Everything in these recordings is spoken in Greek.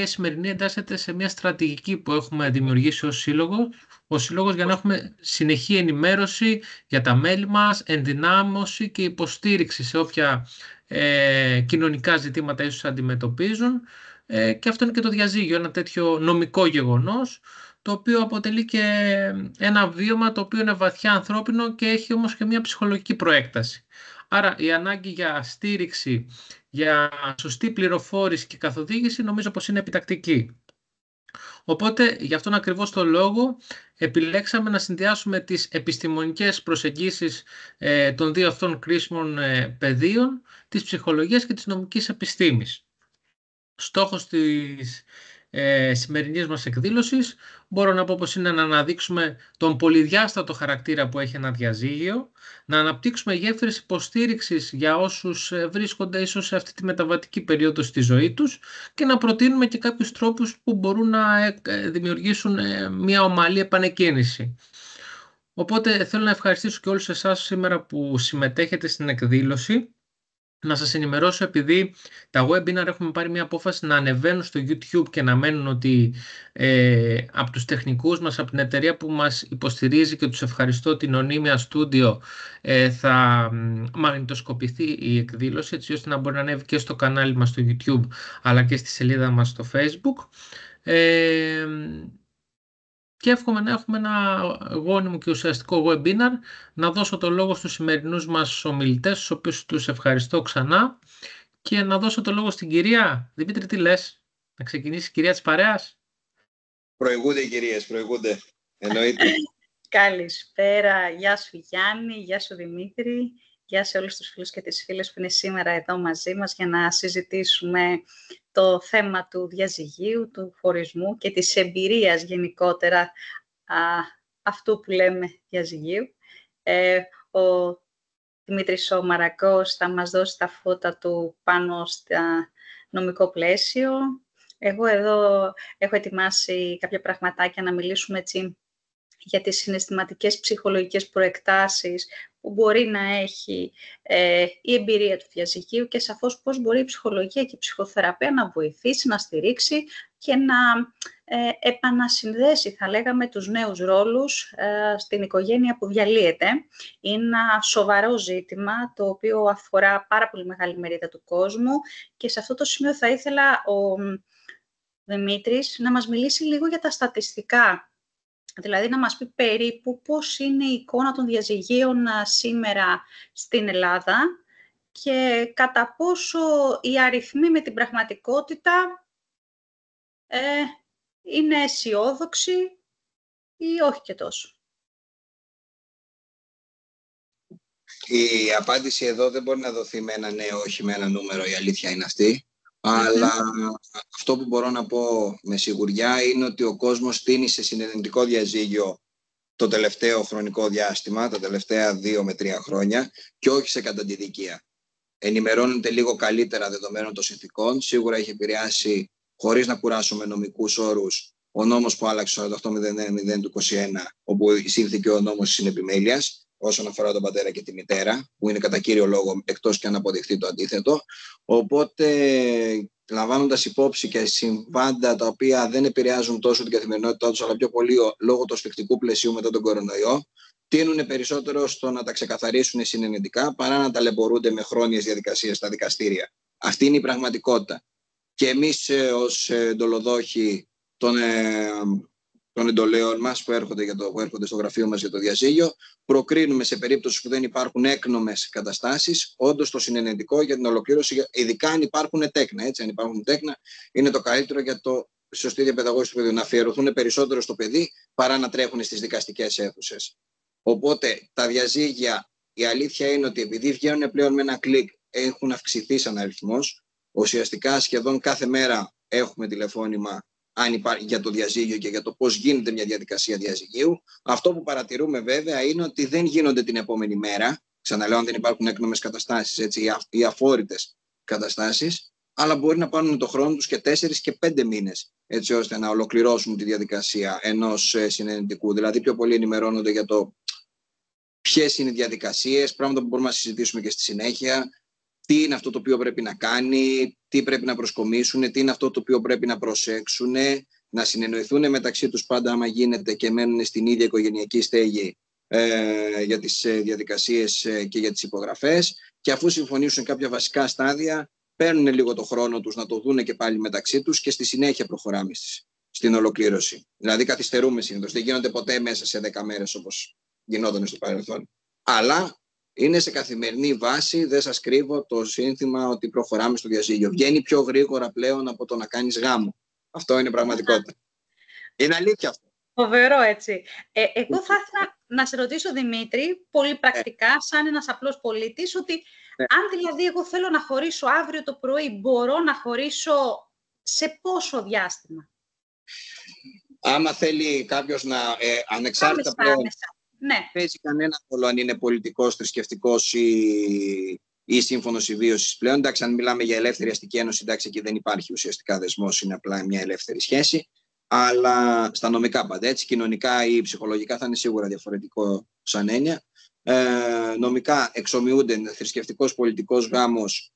η σημερινή εντάσσεται σε μια στρατηγική που έχουμε δημιουργήσει ως σύλλογος για να έχουμε συνεχή ενημέρωση για τα μέλη μας, ενδυνάμωση και υποστήριξη σε όποια κοινωνικά ζητήματα ίσως αντιμετωπίζουν. Και αυτό είναι και το διαζύγιο, ένα τέτοιο νομικό γεγονός, το οποίο αποτελεί και ένα βίωμα το οποίο είναι βαθιά ανθρώπινο και έχει όμως και μια ψυχολογική προέκταση. Άρα η ανάγκη για στήριξη, για σωστή πληροφόρηση και καθοδήγηση νομίζω πως είναι επιτακτική. Οπότε γι' αυτόν ακριβώς το λόγο επιλέξαμε να συνδυάσουμε τις επιστημονικές προσεγγίσεις των δύο αυτών κρίσιμων πεδίων, της ψυχολογίας και της νομικής επιστήμης. Στόχος της σημερινής μας εκδήλωσης μπορώ να πω πως είναι να αναδείξουμε τον πολυδιάστατο χαρακτήρα που έχει ένα διαζύγιο, να αναπτύξουμε γέφυρες υποστήριξης για όσους βρίσκονται ίσως σε αυτή τη μεταβατική περίοδο στη ζωή τους και να προτείνουμε και κάποιους τρόπους που μπορούν να δημιουργήσουν μια ομαλή επανεκκίνηση. Οπότε θέλω να ευχαριστήσω και όλους εσάς σήμερα που συμμετέχετε στην εκδήλωση. Να σας ενημερώσω, επειδή τα webinar έχουμε πάρει μια απόφαση να ανεβαίνουν στο YouTube και να μένουν, ότι από τους τεχνικούς μας, από την εταιρεία που μας υποστηρίζει και τους ευχαριστώ, την Ονίμια Studio, θα μαγνητοσκοπηθεί η εκδήλωση, έτσι ώστε να μπορεί να ανέβει και στο κανάλι μας στο YouTube αλλά και στη σελίδα μας στο Facebook. Και εύχομαι να έχουμε ένα γόνιμο και ουσιαστικό webinar. Να δώσω το λόγο στους σημερινούς μας ομιλητές, στους οποίους τους ευχαριστώ ξανά, και να δώσω το λόγο στην κυρία. Δημήτρη, τι λες, να ξεκινήσει η κυρία της παρέας? Προηγούνται οι κυρίες, προηγούνται. Εννοείται. Καλησπέρα. Γεια σου Γιάννη, γεια σου Δημήτρη, γεια σε όλους τους φίλους και τις φίλες που είναι σήμερα εδώ μαζί μας για να συζητήσουμε το θέμα του διαζυγίου, του χωρισμού και της εμπειρίας γενικότερα αυτού που λέμε διαζυγίου. Ο Δημήτρης ο Μαρακός θα μας δώσει τα φώτα του πάνω στα νομικό πλαίσιο. Εγώ εδώ έχω ετοιμάσει κάποια πραγματάκια να μιλήσουμε έτσι για τις συναισθηματικές ψυχολογικές προεκτάσεις που μπορεί να έχει η εμπειρία του διαζυγίου και σαφώς πώς μπορεί η ψυχολογία και η ψυχοθεραπεία να βοηθήσει, να στηρίξει και να επανασυνδέσει, θα λέγαμε, τους νέους ρόλους στην οικογένεια που διαλύεται. Είναι ένα σοβαρό ζήτημα, το οποίο αφορά πάρα πολύ μεγάλη μερίδα του κόσμου και σε αυτό το σημείο θα ήθελα ο Δημήτρης να μας μιλήσει λίγο για τα στατιστικά. Δηλαδή να μας πει περίπου πώς είναι η εικόνα των διαζυγίων σήμερα στην Ελλάδα και κατά πόσο οι αριθμοί με την πραγματικότητα είναι αισιόδοξοι ή όχι και τόσο. Η απάντηση εδώ δεν μπορεί να δοθεί με ένα ναι, όχι, με ένα νούμερο, η αλήθεια είναι αυτή. Αλλά αυτό που μπορώ να πω με σιγουριά είναι ότι ο κόσμος τίνει σε συνενετικό διαζύγιο το τελευταίο χρονικό διάστημα, τα τελευταία 2 με 3 χρόνια και όχι σε καταντιδικία. Ενημερώνεται λίγο καλύτερα δεδομένων των συνθηκών. Σίγουρα έχει επηρεάσει, χωρίς να κουράσουμε νομικούς όρους, ο νόμος που άλλαξε το 48.0 του 2021, όπου εισήλθε ο νόμος της συνεπιμέλειας όσον αφορά τον πατέρα και τη μητέρα, που είναι κατά κύριο λόγο, εκτός και αν αποδειχθεί το αντίθετο. Οπότε, λαμβάνοντας υπόψη και συμβάντα τα οποία δεν επηρεάζουν τόσο την καθημερινότητά τους, αλλά πιο πολύ λόγω του ασφυκτικού πλαισίου μετά τον κορονοϊό, τείνουν περισσότερο στο να τα ξεκαθαρίσουν συνενετικά παρά να ταλαιπωρούνται με χρόνιες διαδικασίες στα δικαστήρια. Αυτή είναι η πραγματικότητα. Και εμείς ως εντολοδόχοι των εντολέων μας που έρχονται στο γραφείο μας για το διαζύγιο, προκρίνουμε σε περίπτωση που δεν υπάρχουν έκνομες καταστάσεις, όντως το συνενετικό για την ολοκλήρωση, ειδικά αν υπάρχουν τέκνα. Έτσι, αν υπάρχουν τέκνα, είναι το καλύτερο για το σωστή διαπαιδαγώγηση του παιδιού, να αφιερωθούν περισσότερο στο παιδί παρά να τρέχουν στις δικαστικές αίθουσες. Οπότε τα διαζύγια, η αλήθεια είναι ότι επειδή βγαίνουν πλέον με ένα κλικ, έχουν αυξηθεί σαν αριθμός. Ουσιαστικά σχεδόν κάθε μέρα έχουμε τηλεφώνημα για το διαζύγιο και για το πώς γίνεται μια διαδικασία διαζυγίου. Αυτό που παρατηρούμε βέβαια είναι ότι δεν γίνονται την επόμενη μέρα. Ξαναλέω, αν δεν υπάρχουν έκνομες καταστάσεις, έτσι, ή αφόρητες καταστάσεις, αλλά μπορεί να πάρουν το χρόνο τους και 4 και 5 μήνες, έτσι ώστε να ολοκληρώσουν τη διαδικασία ενός συνενετικού. Δηλαδή, πιο πολύ ενημερώνονται για το ποιες είναι οι διαδικασίες, πράγματα που μπορούμε να συζητήσουμε και στη συνέχεια. τι είναι αυτό το οποίο πρέπει να κάνει, τι πρέπει να προσκομίσουν, τι είναι αυτό το οποίο πρέπει να προσέξουν, να συνεννοηθούν μεταξύ τους πάντα άμα γίνεται και μένουν στην ίδια οικογενειακή στέγη για τις διαδικασίες και για τις υπογραφές, και αφού συμφωνήσουν κάποια βασικά στάδια παίρνουν λίγο το χρόνο τους να το δούνε και πάλι μεταξύ τους και στη συνέχεια προχωράμε στην ολοκλήρωση. Δηλαδή καθυστερούμε συνήθως, δεν γίνονται ποτέ μέσα σε 10 μέρες όπως γινόταν στο παρελθόν. Αλλά είναι σε καθημερινή βάση, δεν σας κρύβω το σύνθημα ότι προχωράμε στο διαζύγιο. Βγαίνει πιο γρήγορα πλέον από το να κάνεις γάμο. Αυτό είναι πραγματικότητα. Είναι αλήθεια αυτό. Φοβερό, έτσι. Εγώ θα ήθελα να σε ρωτήσω, Δημήτρη, πολύ πρακτικά, σαν ένας απλός πολίτης, ότι αν δηλαδή εγώ θέλω να χωρίσω αύριο το πρωί, μπορώ να χωρίσω σε πόσο διάστημα? Άμα θέλει κάποιος να ανεξάρτητα πλέον, ναι. παίζει κανένα ρόλο αν είναι πολιτικός, θρησκευτικός ή σύμφωνος συμβίωσης πλέον. Εντάξει, αν μιλάμε για ελεύθερη αστική ένωση, εντάξει, εκεί δεν υπάρχει ουσιαστικά δεσμός, είναι απλά μια ελεύθερη σχέση. Αλλά στα νομικά πάντα, έτσι, κοινωνικά ή ψυχολογικά θα είναι σίγουρα διαφορετικό σαν έννοια. Νομικά εξομοιούνται θρησκευτικός, πολιτικός γάμος,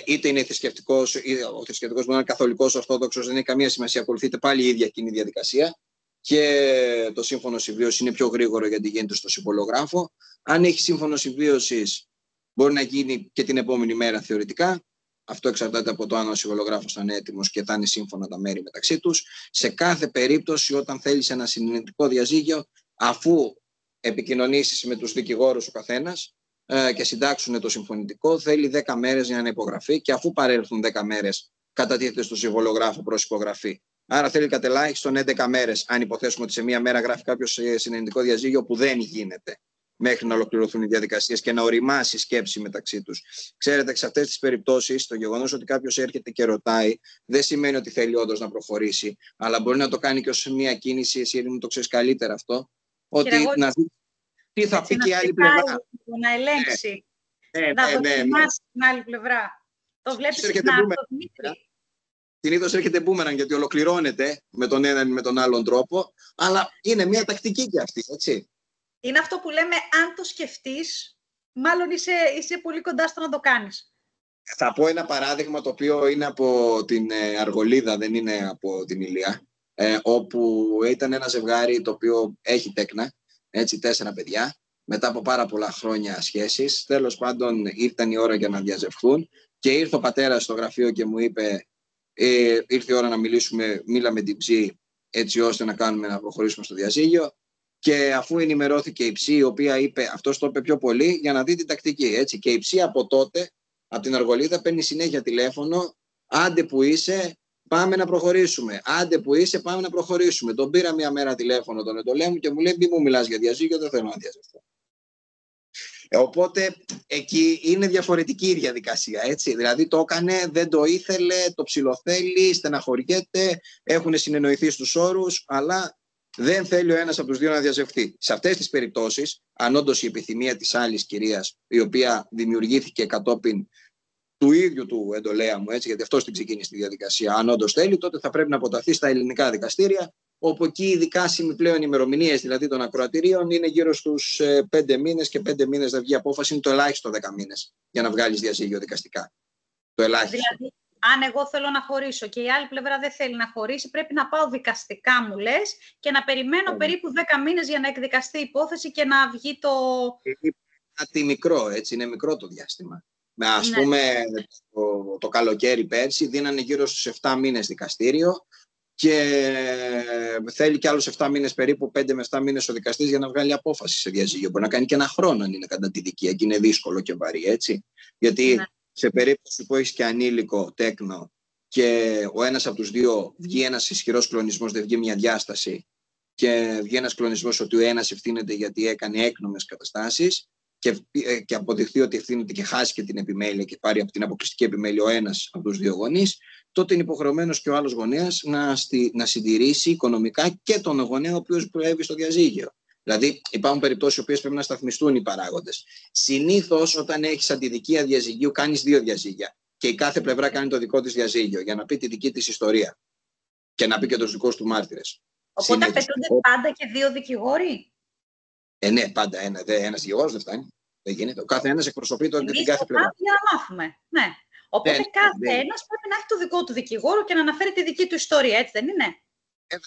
είτε είναι θρησκευτικός, είτε ο θρησκευτικός μπορεί να είναι καθολικός, ορθόδοξος, δεν έχει καμία σημασία, ακολουθείται πάλι η ίδια κοινή διαδικασία. Και το σύμφωνο συμβίωσης είναι πιο γρήγορο γιατί γίνεται στο συμβολογράφο. Αν έχει σύμφωνο συμβίωσης, μπορεί να γίνει και την επόμενη μέρα θεωρητικά. Αυτό εξαρτάται από το αν ο συμβολογράφος θα είναι έτοιμος και θα είναι σύμφωνα τα μέρη μεταξύ τους. Σε κάθε περίπτωση, όταν θέλεις ένα συνενετικό διαζύγιο, αφού επικοινωνήσεις με τους δικηγόρους ο καθένας και συντάξουν το συμφωνητικό, θέλει 10 μέρες για να υπογραφεί, και αφού παρέλθουν 10 μέρες, κατατίθεται στο συμβολογράφο προς υπογραφή. Άρα θέλει κατελάχιστον 11 μέρες, αν υποθέσουμε ότι σε μία μέρα γράφει κάποιος συνενετικό διαζύγιο, που δεν γίνεται, μέχρι να ολοκληρωθούν οι διαδικασίες και να οριμάσει η σκέψη μεταξύ τους. Ξέρετε, σε αυτές τις περιπτώσεις, το γεγονός ότι κάποιος έρχεται και ρωτάει, δεν σημαίνει ότι θέλει όντως να προχωρήσει, αλλά μπορεί να το κάνει και ως μια κίνηση, εσύ μου το ξέρεις καλύτερα αυτό, ότι να δει τι θα πει και η άλλη πλευρά. Να ελέγξει, να δοκιμάσει την άλλη πλευρά. Το βλέπεις συχνά αυτό, Δημήτρη? Συνήθως έρχεται μπούμεραν, γιατί ολοκληρώνεται με τον έναν ή με τον άλλον τρόπο, αλλά είναι μια τακτική και αυτή, έτσι. Είναι αυτό που λέμε, αν το σκεφτείς, μάλλον είσαι πολύ κοντά στο να το κάνεις. Θα πω ένα παράδειγμα το οποίο είναι από την Αργολίδα, δεν είναι από την Ηλία, όπου ήταν ένα ζευγάρι το οποίο έχει τέκνα, έτσι, 4 παιδιά, μετά από πάρα πολλά χρόνια σχέσεις. Τέλος πάντων ήρθαν η ώρα για να διαζευθούν και ήρθε ο πατέρας στο γραφείο και μου είπε, ήρθε η ώρα να μιλήσουμε, μίλα με την ψή, έτσι ώστε να προχωρήσουμε στο διαζύγιο. Και αφού ενημερώθηκε η ψή, η οποία είπε, αυτός το είπε πιο πολύ, για να δει την τακτική, έτσι. Και η ψή από τότε, από την Αργολίδα, παίρνει συνέχεια τηλέφωνο, άντε που είσαι, πάμε να προχωρήσουμε. Άντε που είσαι, πάμε να προχωρήσουμε. Τον πήρα μια μέρα τηλέφωνο τον εντολέ μου και μου λέει, μη μου μιλάς για διαζύγιο, δεν θέλω να διαζευτώ. Οπότε εκεί είναι διαφορετική η διαδικασία, έτσι. Δηλαδή το έκανε, δεν το ήθελε, το ψιλοθέλει, στεναχωριέται, έχουν συνεννοηθεί στους όρους, αλλά δεν θέλει ο ένας από τους δύο να διαζευθεί. Σε αυτές τις περιπτώσεις, αν όντως η επιθυμία της άλλης κυρίας, η οποία δημιουργήθηκε κατόπιν του ίδιου του εντολέα μου, έτσι, γιατί αυτός την ξεκίνησε τη διαδικασία, αν όντως θέλει, τότε θα πρέπει να αποταθεί στα ελληνικά δικαστήρια, όπου εκεί οι δικάσιμοι πλέον ημερομηνίες, δηλαδή των ακροατηρίων, είναι γύρω στους 5 μήνες και 5 μήνες δεν βγει απόφαση, είναι το ελάχιστο 10 μήνες για να βγάλεις διαζύγιο δικαστικά. Το ελάχιστο. Δηλαδή, αν εγώ θέλω να χωρίσω και η άλλη πλευρά δεν θέλει να χωρίσει, πρέπει να πάω δικαστικά, μου λες, και να περιμένω περίπου 10 μήνες για να εκδικαστεί η υπόθεση και να βγει το... Είναι μικρό, έτσι, είναι μικρό το διάστημα. Ας πούμε, το καλοκαίρι πέρσι δίνανε γύρω στους 7 μήνες δικαστήριο και θέλει και άλλους 7 μήνες περίπου, 5 με 7 μήνες ο δικαστής για να βγάλει απόφαση σε διαζύγιο. Μπορεί να κάνει και ένα χρόνο αν είναι κατά τη δικία και είναι δύσκολο και βαρύ, έτσι. Γιατί σε περίπτωση που έχεις και ανήλικο τέκνο και ο ένας από τους δύο βγει ένας ισχυρός κλονισμός, δεν βγει μια διάσταση και βγει ένας κλονισμός ότι ο ένας ευθύνεται γιατί έκανε έκνομες καταστάσεις και αποδειχθεί ότι ευθύνεται και χάσει και την επιμέλεια και πάρει από την αποκλειστική επιμέλεια ο ένας από τους δύο γονείς, τότε είναι υποχρεωμένος και ο άλλος γονέας να συντηρήσει οικονομικά και τον γονέα ο οποίος προέβη στο διαζύγιο. Δηλαδή, υπάρχουν περιπτώσεις οι οποίες πρέπει να σταθμιστούν οι παράγοντες. Συνήθως, όταν έχεις αντιδικία διαζυγίου, κάνεις 2 διαζύγια. Και η κάθε πλευρά κάνει το δικό της διαζύγιο για να πει τη δική της ιστορία και να πει και τους δικούς του μάρτυρες. Οπότε απαιτούνται πάντα και 2 δικηγόροι. Ναι, πάντα ένας δικηγόρος δεν φτάνει. Δεν γίνεται. Ο κάθε ένας εκπροσωπεί την κάθε πλευρά. Για να μάθουμε. Ναι. Οπότε κάθε ένας πρέπει να έχει το δικό του δικηγόρο και να αναφέρει τη δική του ιστορία, έτσι δεν είναι?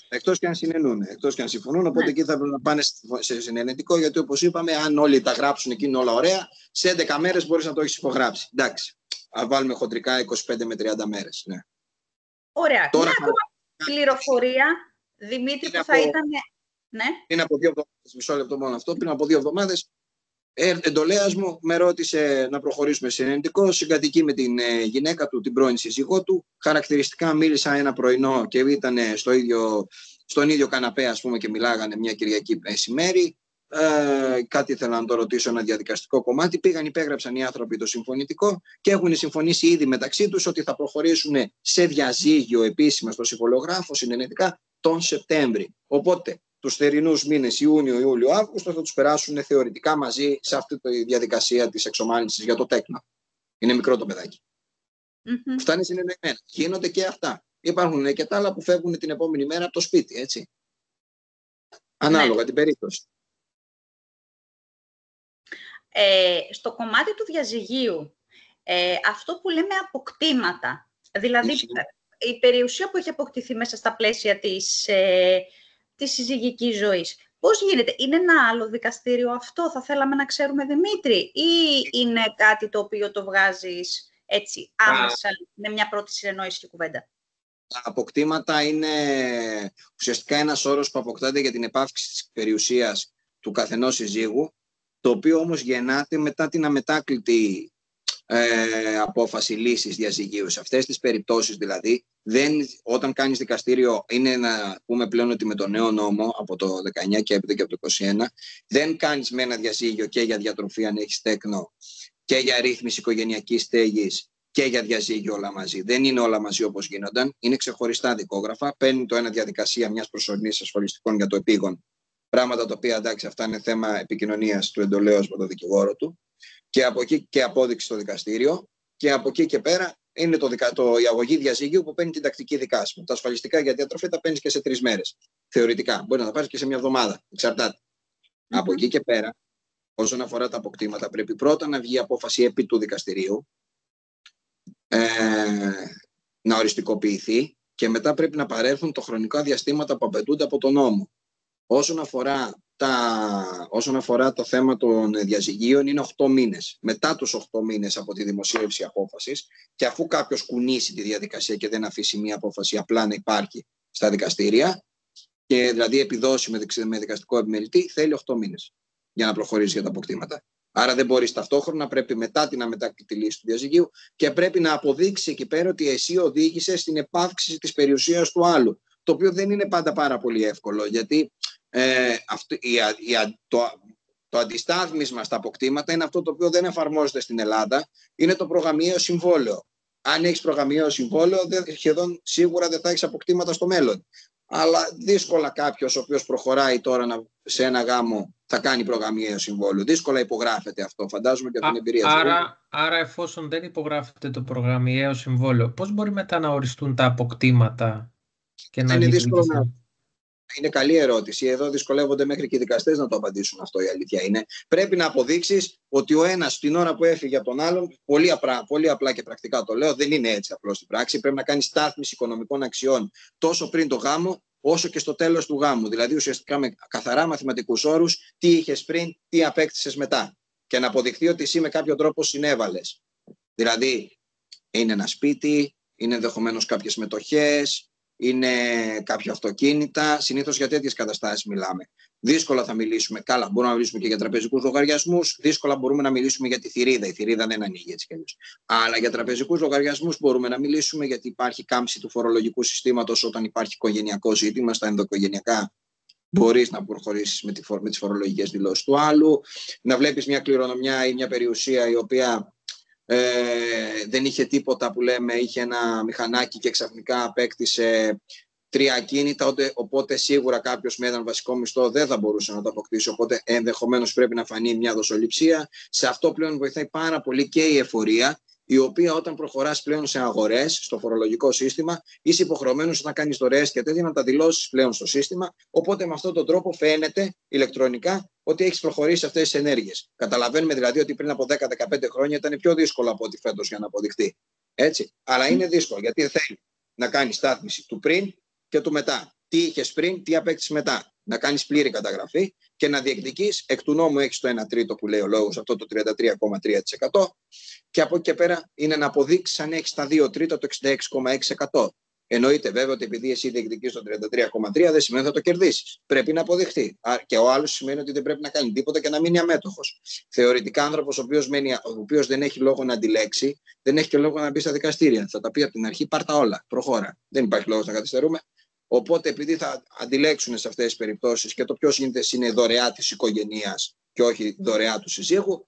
Εκτός και αν συνενούν, εκτός και αν συμφωνούν, οπότε εκεί θα πρέπει να πάνε σε συνενετικό, γιατί όπως είπαμε, αν όλοι τα γράψουν εκείνο όλα ωραία, σε 11 μέρες μπορείς να το έχεις υπογράψει. Εντάξει, αν βάλουμε χοντρικά 25 με 30 μέρες. Ναι. Ωραία. Τώρα μια ακόμα πληροφορία, Δημήτρη, που θα ήταν... Ναι. Πριν από 2 εβδομάδες, μισό λεπτό μόνο αυτό, πριν από 2 εβδομάδες, εντολέας μου με ρώτησε να προχωρήσουμε συνενετικό, συγκατοικεί με την γυναίκα του, την πρώην σύζυγό του. Χαρακτηριστικά μίλησα ένα πρωινό και ήταν στον ίδιο καναπέ, ας πούμε, και μιλάγανε μια Κυριακή μεσημέρι. Κάτι ήθελα να το ρωτήσω, ένα διαδικαστικό κομμάτι. Πήγαν, υπέγραψαν οι άνθρωποι το συμφωνητικό και έχουν συμφωνήσει ήδη μεταξύ τους ότι θα προχωρήσουν σε διαζύγιο επίσημα στο συμβολογράφο συνενετικά τον Σεπτέμβρη. Οπότε τους θερινούς μήνες Ιούνιο, Ιούλιο, Αύγουστο θα τους περάσουν θεωρητικά μαζί σε αυτή τη διαδικασία της εξομάλυνσης για το τέκνο. Είναι μικρό το παιδάκι. Αυτά είναι συνεννοημένα. Γίνονται και αυτά. Υπάρχουν και τα άλλα που φεύγουν την επόμενη μέρα από το σπίτι, έτσι. Ανάλογα την περίπτωση. Στο κομμάτι του διαζυγίου, αυτό που λέμε αποκτήματα, δηλαδή η περιουσία που έχει αποκτηθεί μέσα στα πλαίσια της συζυγικής ζωής, πώς γίνεται? Είναι ένα άλλο δικαστήριο αυτό, θα θέλαμε να ξέρουμε, Δημήτρη, ή είναι κάτι το οποίο το βγάζεις έτσι άμεσα με μια πρώτη συνεννόηση και κουβέντα? Τα αποκτήματα είναι ουσιαστικά ένας όρος που αποκτάται για την επάυξη της περιουσίας του καθενός συζύγου, το οποίο όμως γεννάται μετά την αμετάκλητη απόφαση λύσης διαζυγίου. Σε αυτές τις περιπτώσεις δηλαδή, όταν κάνεις δικαστήριο, είναι να πούμε πλέον ότι με το νέο νόμο από το 19 και έπειτα και από το 21, δεν κάνεις με ένα διαζύγιο και για διατροφή αν έχεις τέκνο και για ρύθμιση οικογενειακής στέγης και για διαζύγιο όλα μαζί. Δεν είναι όλα μαζί όπως γίνονταν, είναι ξεχωριστά δικόγραφα. Παίρνει το ένα διαδικασία μιας προσωρινής ασφαλιστικών για το επίγον. Πράγματα τα οποία, εντάξει, αυτά είναι θέμα επικοινωνίας του εντολέως με τον δικηγόρο του. Και από εκεί και απόδειξη στο δικαστήριο. Και από εκεί και πέρα είναι η αγωγή διαζυγίου που παίρνει την τακτική δικάσιμο. Τα ασφαλιστικά για διατροφή τα παίρνει και σε 3 μέρες. Θεωρητικά. Μπορεί να τα πάρει και σε μια εβδομάδα. Εξαρτάται. Από εκεί και πέρα, όσον αφορά τα αποκτήματα, πρέπει πρώτα να βγει απόφαση επί του δικαστηρίου, να οριστικοποιηθεί και μετά πρέπει να παρέλθουν το χρονικά διαστήματα που απαιτούνται από τον νόμο. Όσον αφορά το θέμα των διαζυγίων, είναι 8 μήνες. Μετά τους 8 μήνες από τη δημοσίευση απόφασης, και αφού κάποιος κουνήσει τη διαδικασία και δεν αφήσει μία απόφαση απλά να υπάρχει στα δικαστήρια, και δηλαδή επιδώσει με δικαστικό επιμελητή, θέλει 8 μήνες για να προχωρήσει για τα αποκτήματα. Άρα δεν μπορείς ταυτόχρονα, πρέπει μετά την αμετάκλητη λύση του διαζυγίου και πρέπει να αποδείξει εκεί πέρα ότι εσύ οδήγησες στην επαύξηση της περιουσίας του άλλου. Το οποίο δεν είναι πάντα πάρα πολύ εύκολο, γιατί το αντιστάθμισμα στα αποκτήματα είναι αυτό το οποίο δεν εφαρμόζεται στην Ελλάδα, είναι το προγαμιαίο συμβόλαιο. Αν έχεις προγαμιαίο συμβόλαιο, σχεδόν σίγουρα δεν θα έχεις αποκτήματα στο μέλλον. Αλλά δύσκολα κάποιος ο οποίος προχωράει τώρα σε ένα γάμο θα κάνει προγαμιαίο συμβόλαιο. Δύσκολα υπογράφεται αυτό, φαντάζομαι, και από την εμπειρία σου. Άρα, εφόσον δεν υπογράφεται το προγαμιαίο συμβόλαιο, πώς μπορεί μετά να οριστούν τα αποκτήματα και να λειτουργήσουν? Είναι καλή ερώτηση. Εδώ δυσκολεύονται μέχρι και οι δικαστές να το απαντήσουν αυτό, η αλήθεια είναι. Πρέπει να αποδείξεις ότι ο ένας την ώρα που έφυγε από τον άλλον, πολύ απλά και πρακτικά το λέω, δεν είναι έτσι απλώς στην πράξη. Πρέπει να κάνεις στάθμιση οικονομικών αξιών τόσο πριν το γάμο, όσο και στο τέλος του γάμου. Δηλαδή, ουσιαστικά με καθαρά μαθηματικούς όρους, τι είχες πριν, τι απέκτησες μετά. Και να αποδειχθεί ότι εσύ με κάποιο τρόπο συνέβαλες. Δηλαδή, είναι ένα σπίτι, είναι ενδεχομένως κάποιες μετοχές, είναι κάποια αυτοκίνητα. Συνήθως για τέτοιες καταστάσεις μιλάμε. Δύσκολα θα μιλήσουμε. Καλά, μπορούμε να μιλήσουμε και για τραπεζικούς λογαριασμούς. Δύσκολα μπορούμε να μιλήσουμε για τη θηρίδα. Η θηρίδα δεν ανοίγει έτσι κι αλλιώς. Αλλά για τραπεζικούς λογαριασμούς μπορούμε να μιλήσουμε, γιατί υπάρχει κάμψη του φορολογικού συστήματος όταν υπάρχει οικογενειακό ζήτημα. Στα ενδοοικογενειακά μπορείς να προχωρήσεις με τις φορολογικές δηλώσεις του άλλου. Να βλέπεις μια κληρονομιά ή μια περιουσία η οποία δεν είχε τίποτα, που λέμε, είχε ένα μηχανάκι και ξαφνικά απέκτησε 3 ακίνητα, οπότε σίγουρα κάποιος με έναν βασικό μισθό δεν θα μπορούσε να το αποκτήσει, οπότε ενδεχομένως πρέπει να φανεί μια δοσοληψία. Σε αυτό πλέον βοηθάει πάρα πολύ και η εφορία, η οποία όταν προχωράς πλέον σε αγορές, στο φορολογικό σύστημα, είσαι υποχρεωμένος να κάνεις δωρεές και τέτοια, να τα δηλώσεις πλέον στο σύστημα. Οπότε με αυτόν τον τρόπο φαίνεται ηλεκτρονικά ότι έχεις προχωρήσει σε αυτές τις ενέργειες. Καταλαβαίνουμε δηλαδή ότι πριν από 10-15 χρόνια ήταν πιο δύσκολο από ό,τι φέτος για να αποδειχτεί. Έτσι. Αλλά είναι δύσκολο γιατί θέλει να κάνεις στάθμιση του πριν και του μετά. Τι είχες πριν, τι απέκτησες μετά. Να κάνεις πλήρη καταγραφή και να διεκδικείς. Εκ του νόμου έχεις το 1 τρίτο που λέει ο λόγος, αυτό το 33,3%. Και από εκεί και πέρα είναι να αποδείξεις αν έχεις τα 2 τρίτα, το 66,6%. Εννοείται βέβαια ότι επειδή εσύ διεκδικείς το 33,3% δεν σημαίνει ότι θα το κερδίσεις. Πρέπει να αποδειχθεί. Και ο άλλος σημαίνει ότι δεν πρέπει να κάνει τίποτα και να μείνει αμέτωχος. Θεωρητικά, άνθρωπος ο οποίος δεν έχει λόγο να αντιλέξει, δεν έχει και λόγο να μπει στα δικαστήρια. Θα τα πει από την αρχή, πάρ' τα όλα. Προχώρα. Δεν υπάρχει λόγος να καθυστερούμε. Οπότε, επειδή θα αντιλέξουν σε αυτές τις περιπτώσεις και το ποιος είναι δωρεά της οικογενείας και όχι δωρεά του συζύγου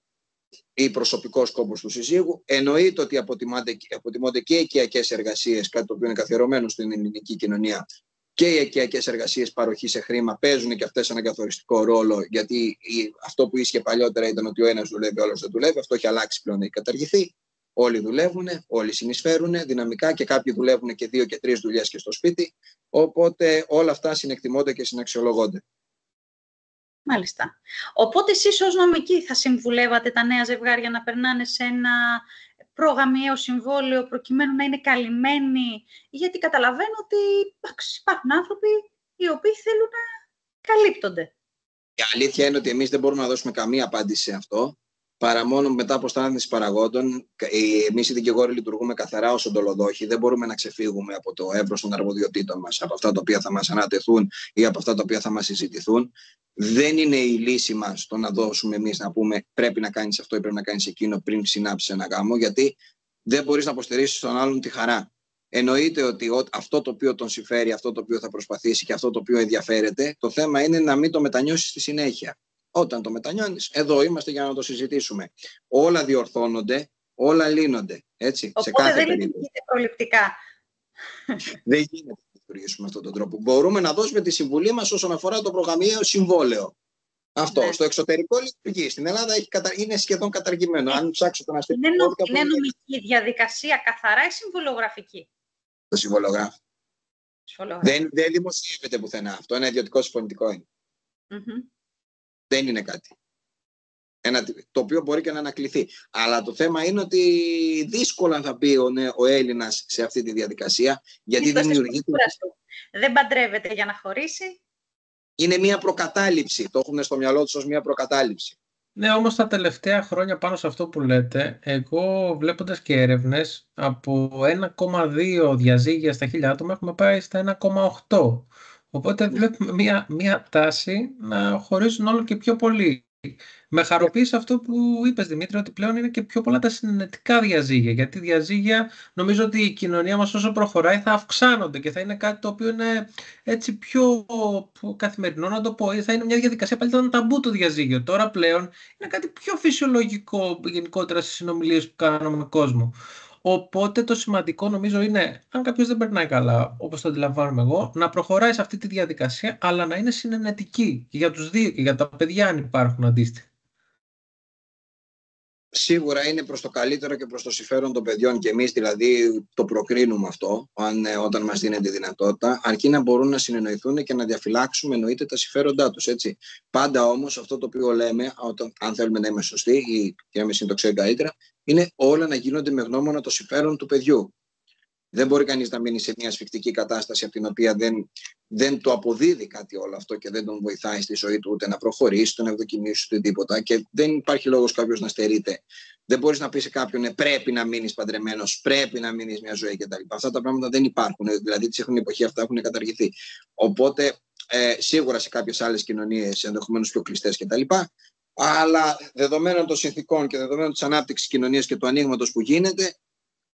ή προσωπικός σκόπος του συζύγου, εννοείται ότι αποτιμώνται και οι οικιακές εργασίες, κάτι το οποίο είναι καθιερωμένο στην ελληνική κοινωνία, και οι οικιακές εργασίες παροχή σε χρήμα παίζουν και αυτές έναν καθοριστικό ρόλο, γιατί αυτό που ίσχυε παλιότερα ήταν ότι ο ένας δουλεύει, ο άλλος δεν δουλεύει. Αυτό έχει αλλάξει πλέον, έχει καταργηθεί. Όλοι δουλεύουν, όλοι συνεισφέρουν δυναμικά και κάποιοι δουλεύουν και 2 και 3 δουλειές και στο σπίτι. Οπότε όλα αυτά συνεκτιμώνται και συναξιολογώνται. Μάλιστα. Οπότε εσείς ως νομικοί θα συμβουλεύατε τα νέα ζευγάρια να περνάνε σε ένα προγαμιαίο συμβόλαιο προκειμένου να είναι καλυμμένοι, γιατί καταλαβαίνω ότι υπάρχουν άνθρωποι οι οποίοι θέλουν να καλύπτονται. Η αλήθεια είναι ότι εμείς δεν μπορούμε να δώσουμε καμία απάντηση σε αυτό, παρά μόνο μετά από στάθμιση παραγόντων. Εμείς οι δικηγόροι λειτουργούμε καθαρά ως οντολοδόχοι. Δεν μπορούμε να ξεφύγουμε από το εύρος των αρμοδιοτήτων μας, από αυτά τα οποία θα μας ανατεθούν ή από αυτά τα οποία θα μας συζητηθούν. Δεν είναι η λύση μας το να δώσουμε εμείς να πούμε πρέπει να κάνεις αυτό ή πρέπει να κάνεις εκείνο πριν συνάψεις ένα γάμο, γιατί δεν μπορείς να αποστηρίξεις τον άλλον τη χαρά. Εννοείται ότι αυτό το οποίο τον συμφέρει, αυτό το οποίο θα προσπαθήσει και αυτό το οποίο ενδιαφέρεται, το θέμα είναι να μην το μετανιώσεις στη συνέχεια. Όταν το μετανιώνεις, εδώ είμαστε για να το συζητήσουμε. Όλα διορθώνονται, όλα λύνονται. Έτσι, οπότε σε κάθε δεν περίπτωση. λειτουργείτε προληπτικά. Δεν γίνεται να λειτουργήσουμε με αυτόν τον τρόπο. Μπορούμε να δώσουμε τη συμβουλή μας όσον αφορά το προγαμιαίο συμβόλαιο. Αυτό. Ναι. Στο εξωτερικό λειτουργεί. Στην Ελλάδα είναι σχεδόν καταργημένο. Αν ψάξω τον αστυνομικό. Είναι νομική διαδικασία καθαρά ή συμβολογραφική? Το συμβολογράφο. Δεν δημοσιεύεται πουθενά. Αυτό είναι ιδιωτικό συμφωνητικό. Δεν είναι κάτι. Το οποίο μπορεί και να ανακληθεί. Αλλά το θέμα είναι ότι δύσκολα θα μπει ο Έλληνας σε αυτή τη διαδικασία, γιατί δεν παντρεύεται για να χωρίσει. Είναι μια προκατάληψη. Το έχουν στο μυαλό τους ως μια προκατάληψη. Ναι, όμως τα τελευταία χρόνια πάνω σε αυτό που λέτε, εγώ βλέποντας και έρευνες, από 1,2 διαζύγια στα 1.000 άτομα έχουμε πάει στα 1,8. Οπότε βλέπουμε μια τάση να χωρίζουν όλο και πιο πολύ. Με χαροποίησε αυτό που είπες, Δημήτρη, ότι πλέον είναι και πιο πολλά τα συνενετικά διαζύγια. Γιατί διαζύγια, νομίζω ότι η κοινωνία μας όσο προχωράει θα αυξάνονται και θα είναι κάτι το οποίο είναι έτσι πιο καθημερινό, να το πω. Θα είναι μια διαδικασία, πάλι ήταν ταμπού το διαζύγιο. Τώρα πλέον είναι κάτι πιο φυσιολογικό γενικότερα στις συνομιλίες που κάνουμε με κόσμο. Οπότε το σημαντικό νομίζω είναι, αν κάποιος δεν περνάει καλά, όπως το αντιλαμβάνομαι εγώ, να προχωράει σε αυτή τη διαδικασία, αλλά να είναι συνενετική και για τους δύο και για τα παιδιά αν υπάρχουν αντίστοιχα. Σίγουρα είναι προς το καλύτερο και προς το συμφέρον των παιδιών και εμείς δηλαδή το προκρίνουμε αυτό όταν μας δίνεται τη δυνατότητα, αρκεί να μπορούν να συνεννοηθούν και να διαφυλάξουμε εννοείται τα συμφέροντά τους. Έτσι. Πάντα όμως αυτό το οποίο λέμε, αν θέλουμε να είμαστε σωστοί ή και να το ξέρει καλύτερα, είναι όλα να γίνονται με γνώμονα το συμφέρον του παιδιού. Δεν μπορεί κανείς να μείνει σε μια ασφικτική κατάσταση από την οποία δεν του αποδίδει κάτι όλο αυτό και δεν τον βοηθάει στη ζωή του ούτε να προχωρήσει, ούτε να ευδοκιμήσει ούτε τίποτα. Και δεν υπάρχει λόγος κάποιος να στερείται. Δεν μπορείς να πεις σε κάποιον πρέπει να μείνεις παντρεμένος, πρέπει να μείνεις μια ζωή κτλ. Αυτά τα πράγματα δεν υπάρχουν. Δηλαδή, τις έχουν εποχή αυτά έχουν καταργηθεί. Οπότε, σίγουρα σε κάποιες άλλες κοινωνίες, ενδεχομένως πιο κλειστές κτλ. Αλλά δεδομένων των συνθηκών και δεδομένων της ανάπτυξης κοινωνίας και του ανοίγματος που γίνεται,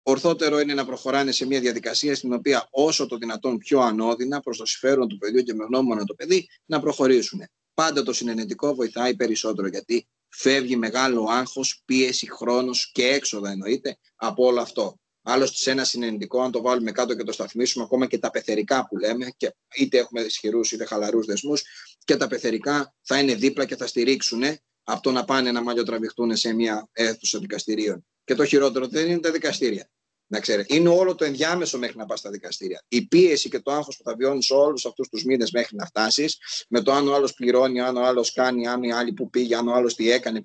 ορθότερο είναι να προχωράνε σε μια διαδικασία στην οποία όσο το δυνατόν πιο ανώδυνα προς το συμφέρον του παιδιού και με γνώμονα το παιδί να προχωρήσουν. Πάντα το συνενετικό βοηθάει περισσότερο γιατί φεύγει μεγάλο άγχος, πίεση, χρόνος και έξοδα εννοείται από όλο αυτό. Άλλωστε σε ένα συνενετικό, αν το βάλουμε κάτω και το σταθμίσουμε, ακόμα και τα πεθερικά που λέμε, και είτε έχουμε ισχυρούς είτε χαλαρούς δεσμούς, και τα πεθερικά θα είναι δίπλα και θα στηρίξουν από το να πάνε να μαλλιοτραβηχτούν σε μια αίθουσα δικαστηρίων. Και το χειρότερο δεν είναι τα δικαστήρια. Να ξέρετε, είναι όλο το ενδιάμεσο μέχρι να πας στα δικαστήρια. Η πίεση και το άγχος που θα βιώνεις όλους αυτούς τους μήνες μέχρι να φτάσεις, με το αν ο άλλος πληρώνει, αν ο άλλος κάνει, αν οι άλλοι που πήγε, αν ο άλλος τι έκανε,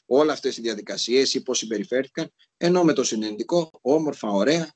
όλα αυτές οι διαδικασίες ή πώς συμπεριφέρθηκαν, ενώ με το συνενετικό, όμορφα, ωραία,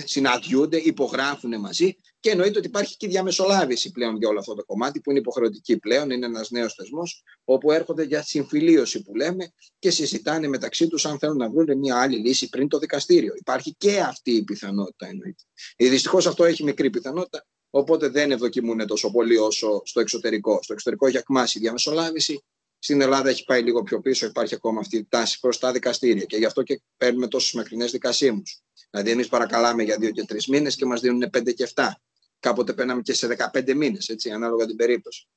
συναντιούνται, υπογράφουν μαζί και εννοείται ότι υπάρχει και διαμεσολάβηση πλέον για όλο αυτό το κομμάτι που είναι υποχρεωτική πλέον, είναι ένας νέος θεσμός όπου έρχονται για συμφιλίωση που λέμε και συζητάνε μεταξύ τους αν θέλουν να βρουν μια άλλη λύση πριν το δικαστήριο. Υπάρχει και αυτή η πιθανότητα εννοείται. Δυστυχώς αυτό έχει μικρή πιθανότητα, οπότε δεν ευδοκιμούν τόσο πολύ όσο στο εξωτερικό. Στο εξωτερικό έχει ακμάσει η διαμεσολάβηση. Στην Ελλάδα έχει πάει λίγο πιο πίσω, υπάρχει ακόμα αυτή η τάση προς τα δικαστήρια και γι' αυτό και παίρνουμε τόσες μακρινές δικασίμους. Δηλαδή, εμείς παρακαλάμε για 2 και 3 μήνες και μας δίνουν 5 και 7. Κάποτε παίρναμε και σε 15 μήνες, έτσι, ανάλογα την περίπτωση.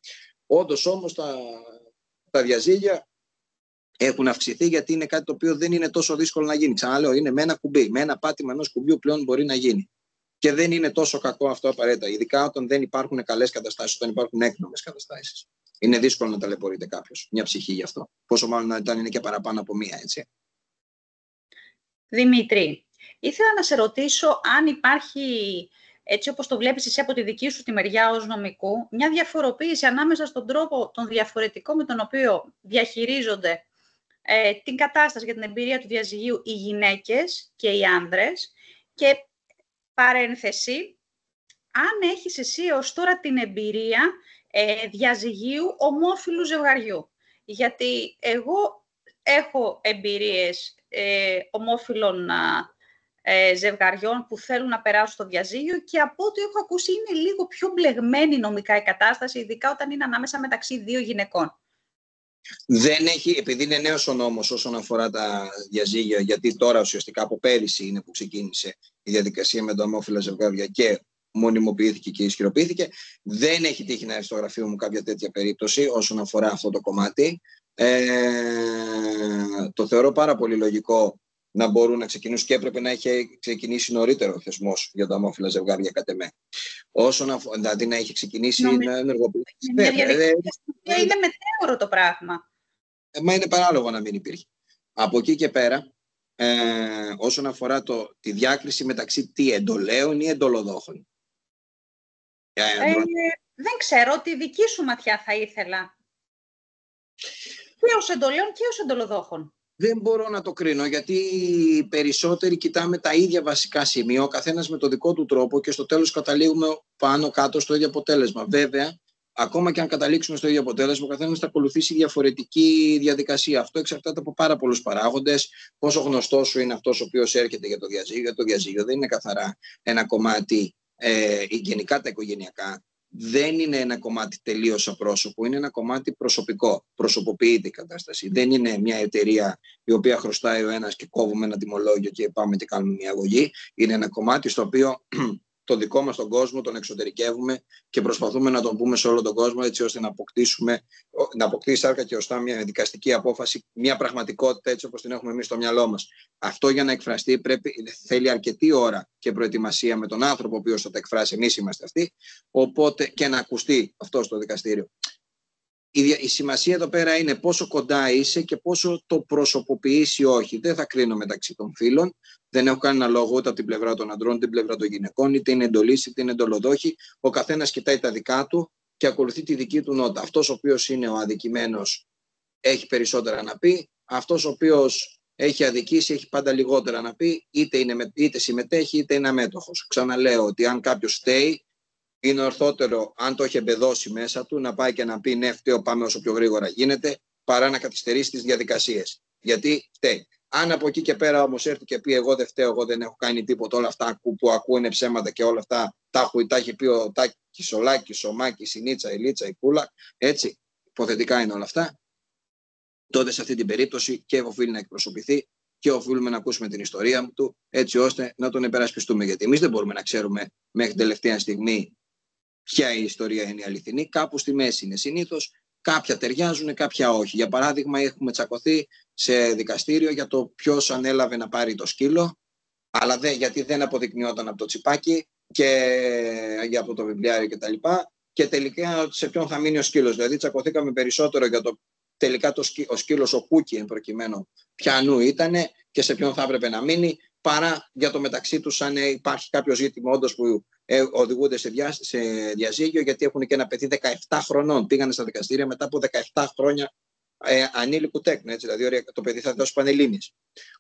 Όντως όμως τα διαζύγια έχουν αυξηθεί γιατί είναι κάτι το οποίο δεν είναι τόσο δύσκολο να γίνει. Ξαναλέω, είναι με ένα κουμπί, με ένα πάτημα ενός κουμπιού πλέον μπορεί να γίνει. Και δεν είναι τόσο κακό αυτό απαραίτητα, ειδικά όταν δεν υπάρχουν καλές καταστάσεις, όταν υπάρχουν έκνομες καταστάσεις. Είναι δύσκολο να ταλαιπωρείται κάποιος, μια ψυχή γι' αυτό. Πόσο μάλλον όταν είναι και παραπάνω από μία, έτσι. Δημήτρη, ήθελα να σε ρωτήσω αν υπάρχει, έτσι όπως το βλέπεις εσύ από τη δική σου τη μεριά ως νομικού, μια διαφοροποίηση ανάμεσα στον τρόπο τον διαφορετικό με τον οποίο διαχειρίζονται την κατάσταση για την εμπειρία του διαζυγίου οι γυναίκες και οι άνδρες και παρένθεση, αν έχεις εσύ ως τώρα την εμπειρία διαζυγίου ομόφυλου ζευγαριού. Γιατί εγώ έχω εμπειρίες ομόφυλων ζευγαριών που θέλουν να περάσουν στο διαζύγιο και από ό,τι έχω ακούσει είναι λίγο πιο μπλεγμένη νομικά η κατάσταση, ειδικά όταν είναι ανάμεσα μεταξύ 2 γυναικών. Δεν έχει, επειδή είναι νέος ο νόμος όσον αφορά τα διαζύγια, γιατί τώρα ουσιαστικά από πέρυσι είναι που ξεκίνησε η διαδικασία με τα ομόφυλα ζευγάρια και μονιμοποιήθηκε και ισχυροποιήθηκε. Δεν έχει τύχει να έρθει στο γραφείο μου κάποια τέτοια περίπτωση όσον αφορά αυτό το κομμάτι. Το θεωρώ πάρα πολύ λογικό να μπορούν να ξεκινήσουν και έπρεπε να έχει ξεκινήσει νωρίτερο ο θεσμός για τα ομόφυλα ζευγάρια κατ' εμέ. Δηλαδή να έχει ξεκινήσει να ενεργοποιήσει. Είναι μετέωρο το πράγμα. Μα είναι παράλογο να μην υπήρχε. Από εκεί και πέρα, όσον αφορά τη διάκριση μεταξύ τι εντολέων ή εντολοδόχων. Δεν ξέρω, τη δική σου ματιά θα ήθελα. Και ως εντολέων και ως εντολοδόχων. Δεν μπορώ να το κρίνω, γιατί οι περισσότεροι κοιτάμε τα ίδια βασικά σημεία, ο καθένας με το δικό του τρόπο και στο τέλος καταλήγουμε πάνω κάτω στο ίδιο αποτέλεσμα. Βέβαια, ακόμα και αν καταλήξουμε στο ίδιο αποτέλεσμα, ο καθένας θα ακολουθήσει διαφορετική διαδικασία. Αυτό εξαρτάται από πάρα πολλούς παράγοντες. Πόσο γνωστός σου είναι αυτός ο οποίος έρχεται για το διαζύγιο. Το διαζύγιο δεν είναι καθαρά ένα κομμάτι, γενικά τα οικογενειακά. Δεν είναι ένα κομμάτι τελείως απρόσωπο, είναι ένα κομμάτι προσωπικό. Προσωποποιείται η κατάσταση. Δεν είναι μια εταιρεία η οποία χρωστάει ο ένας και κόβουμε ένα τιμολόγιο και πάμε και κάνουμε μια αγωγή. Είναι ένα κομμάτι στο οποίο το δικό μας τον κόσμο τον εξωτερικεύουμε και προσπαθούμε να τον πούμε σε όλο τον κόσμο έτσι ώστε να αποκτήσει σάρκα και οστά μια δικαστική απόφαση, μια πραγματικότητα έτσι όπως την έχουμε εμείς στο μυαλό μας. Αυτό για να εκφραστεί θέλει αρκετή ώρα και προετοιμασία με τον άνθρωπο ο οποίος θα τα εκφράσει, εμείς είμαστε αυτοί, οπότε και να ακουστεί αυτό στο δικαστήριο. Η σημασία εδώ πέρα είναι πόσο κοντά είσαι και πόσο το προσωποποιείς ή όχι. Δεν θα κρίνω μεταξύ των φίλων. Δεν έχω κανένα λόγο ούτε από την πλευρά των αντρών, είτε την πλευρά των γυναικών, είτε είναι εντολής, είτε είναι εντολοδόχοι. Ο καθένας κοιτάει τα δικά του και ακολουθεί τη δική του νότα. Αυτός ο οποίος είναι ο αδικημένος έχει περισσότερα να πει. Αυτός ο οποίος έχει αδικήσει έχει πάντα λιγότερα να πει. Είτε συμμετέχει είτε είναι αμέτωχος. Ξαναλέω ότι αν κάποιος φταίει, είναι ορθότερο, αν το έχει εμπεδώσει μέσα του, να πάει και να πει ναι, φταίω, πάμε όσο πιο γρήγορα γίνεται, παρά να καθυστερήσει τις διαδικασίες. Γιατί φταίει. Αν από εκεί και πέρα όμως έρθει και πει εγώ δεν φταίω, εγώ δεν έχω κάνει τίποτα, όλα αυτά που ακούω είναι ψέματα και όλα αυτά τα έχει πει ο Τάκης, ο Λάκης, ο Μάκης, η Νίτσα, η Λίτσα, η Κούλα, έτσι, υποθετικά είναι όλα αυτά, τότε σε αυτή την περίπτωση και οφείλει να εκπροσωπηθεί και οφείλουμε να ακούσουμε την ιστορία του, έτσι ώστε να τον υπερασπιστούμε. Γιατί εμείς δεν μπορούμε να ξέρουμε μέχρι τελευταία στιγμή ποια η ιστορία είναι η αληθινή, κάπου στη μέση είναι συνήθως, κάποια ταιριάζουν, κάποια όχι. Για παράδειγμα, έχουμε τσακωθεί σε δικαστήριο για το ποιος ανέλαβε να πάρει το σκύλο, αλλά γιατί δεν αποδεικνυόταν από το τσιπάκι και από το βιβλιάριο κτλ. Και τελικά σε ποιον θα μείνει ο σκύλος. Δηλαδή, τσακωθήκαμε περισσότερο για το τελικά ο σκύλος, ο Κούκι εν προκειμένου, ποιανού ήτανε, και σε ποιον θα έπρεπε να μείνει, παρά για το μεταξύ τους αν υπάρχει κάποιο ζήτημα όντως που οδηγούνται σε διαζύγιο, γιατί έχουν και ένα παιδί 17 χρονών. Πήγανε στα δικαστήρια μετά από 17 χρόνια ανήλικου τέκνου. Δηλαδή το παιδί θα δώσει πανελλήνιες.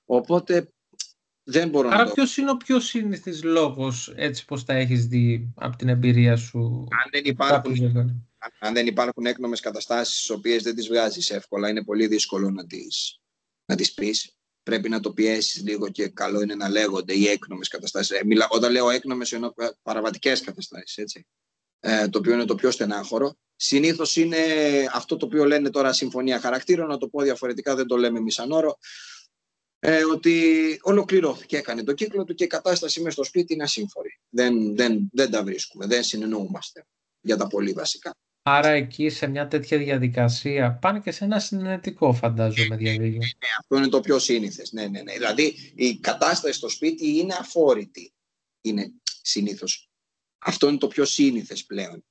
Οπότε δεν μπορώ να. Άρα ποιος είναι ο πιο σύνηθις λόγος, έτσι πως τα έχεις δει από την εμπειρία σου? Αν δεν υπάρχουν έκνομες καταστάσεις τις οποίες δεν τις βγάζεις εύκολα, είναι πολύ δύσκολο να τις πεις. Πρέπει να το πιέσεις λίγο και καλό είναι να λέγονται οι έκνομες καταστάσεις. Όταν λέω έκνομες εννοώ παραβατικές καταστάσεις, έτσι. Το οποίο είναι το πιο στενάχωρο. Συνήθως είναι αυτό το οποίο λένε τώρα συμφωνία χαρακτήρων, να το πω διαφορετικά, δεν το λέμε εμείς σαν όρο, ότι ολοκληρώθηκε, έκανε το κύκλο του και η κατάσταση μες στο σπίτι είναι ασύμφορη. Δεν τα βρίσκουμε, δεν συνεννοούμαστε για τα πολύ βασικά. Άρα εκεί σε μια τέτοια διαδικασία πάνε και σε ένα συνενετικό, φαντάζομαι, διαδίκτυο. Ναι, αυτό είναι το πιο σύνηθες. Ναι. Δηλαδή η κατάσταση στο σπίτι είναι αφόρητη. Είναι συνήθως. Αυτό είναι το πιο σύνηθες πλέον.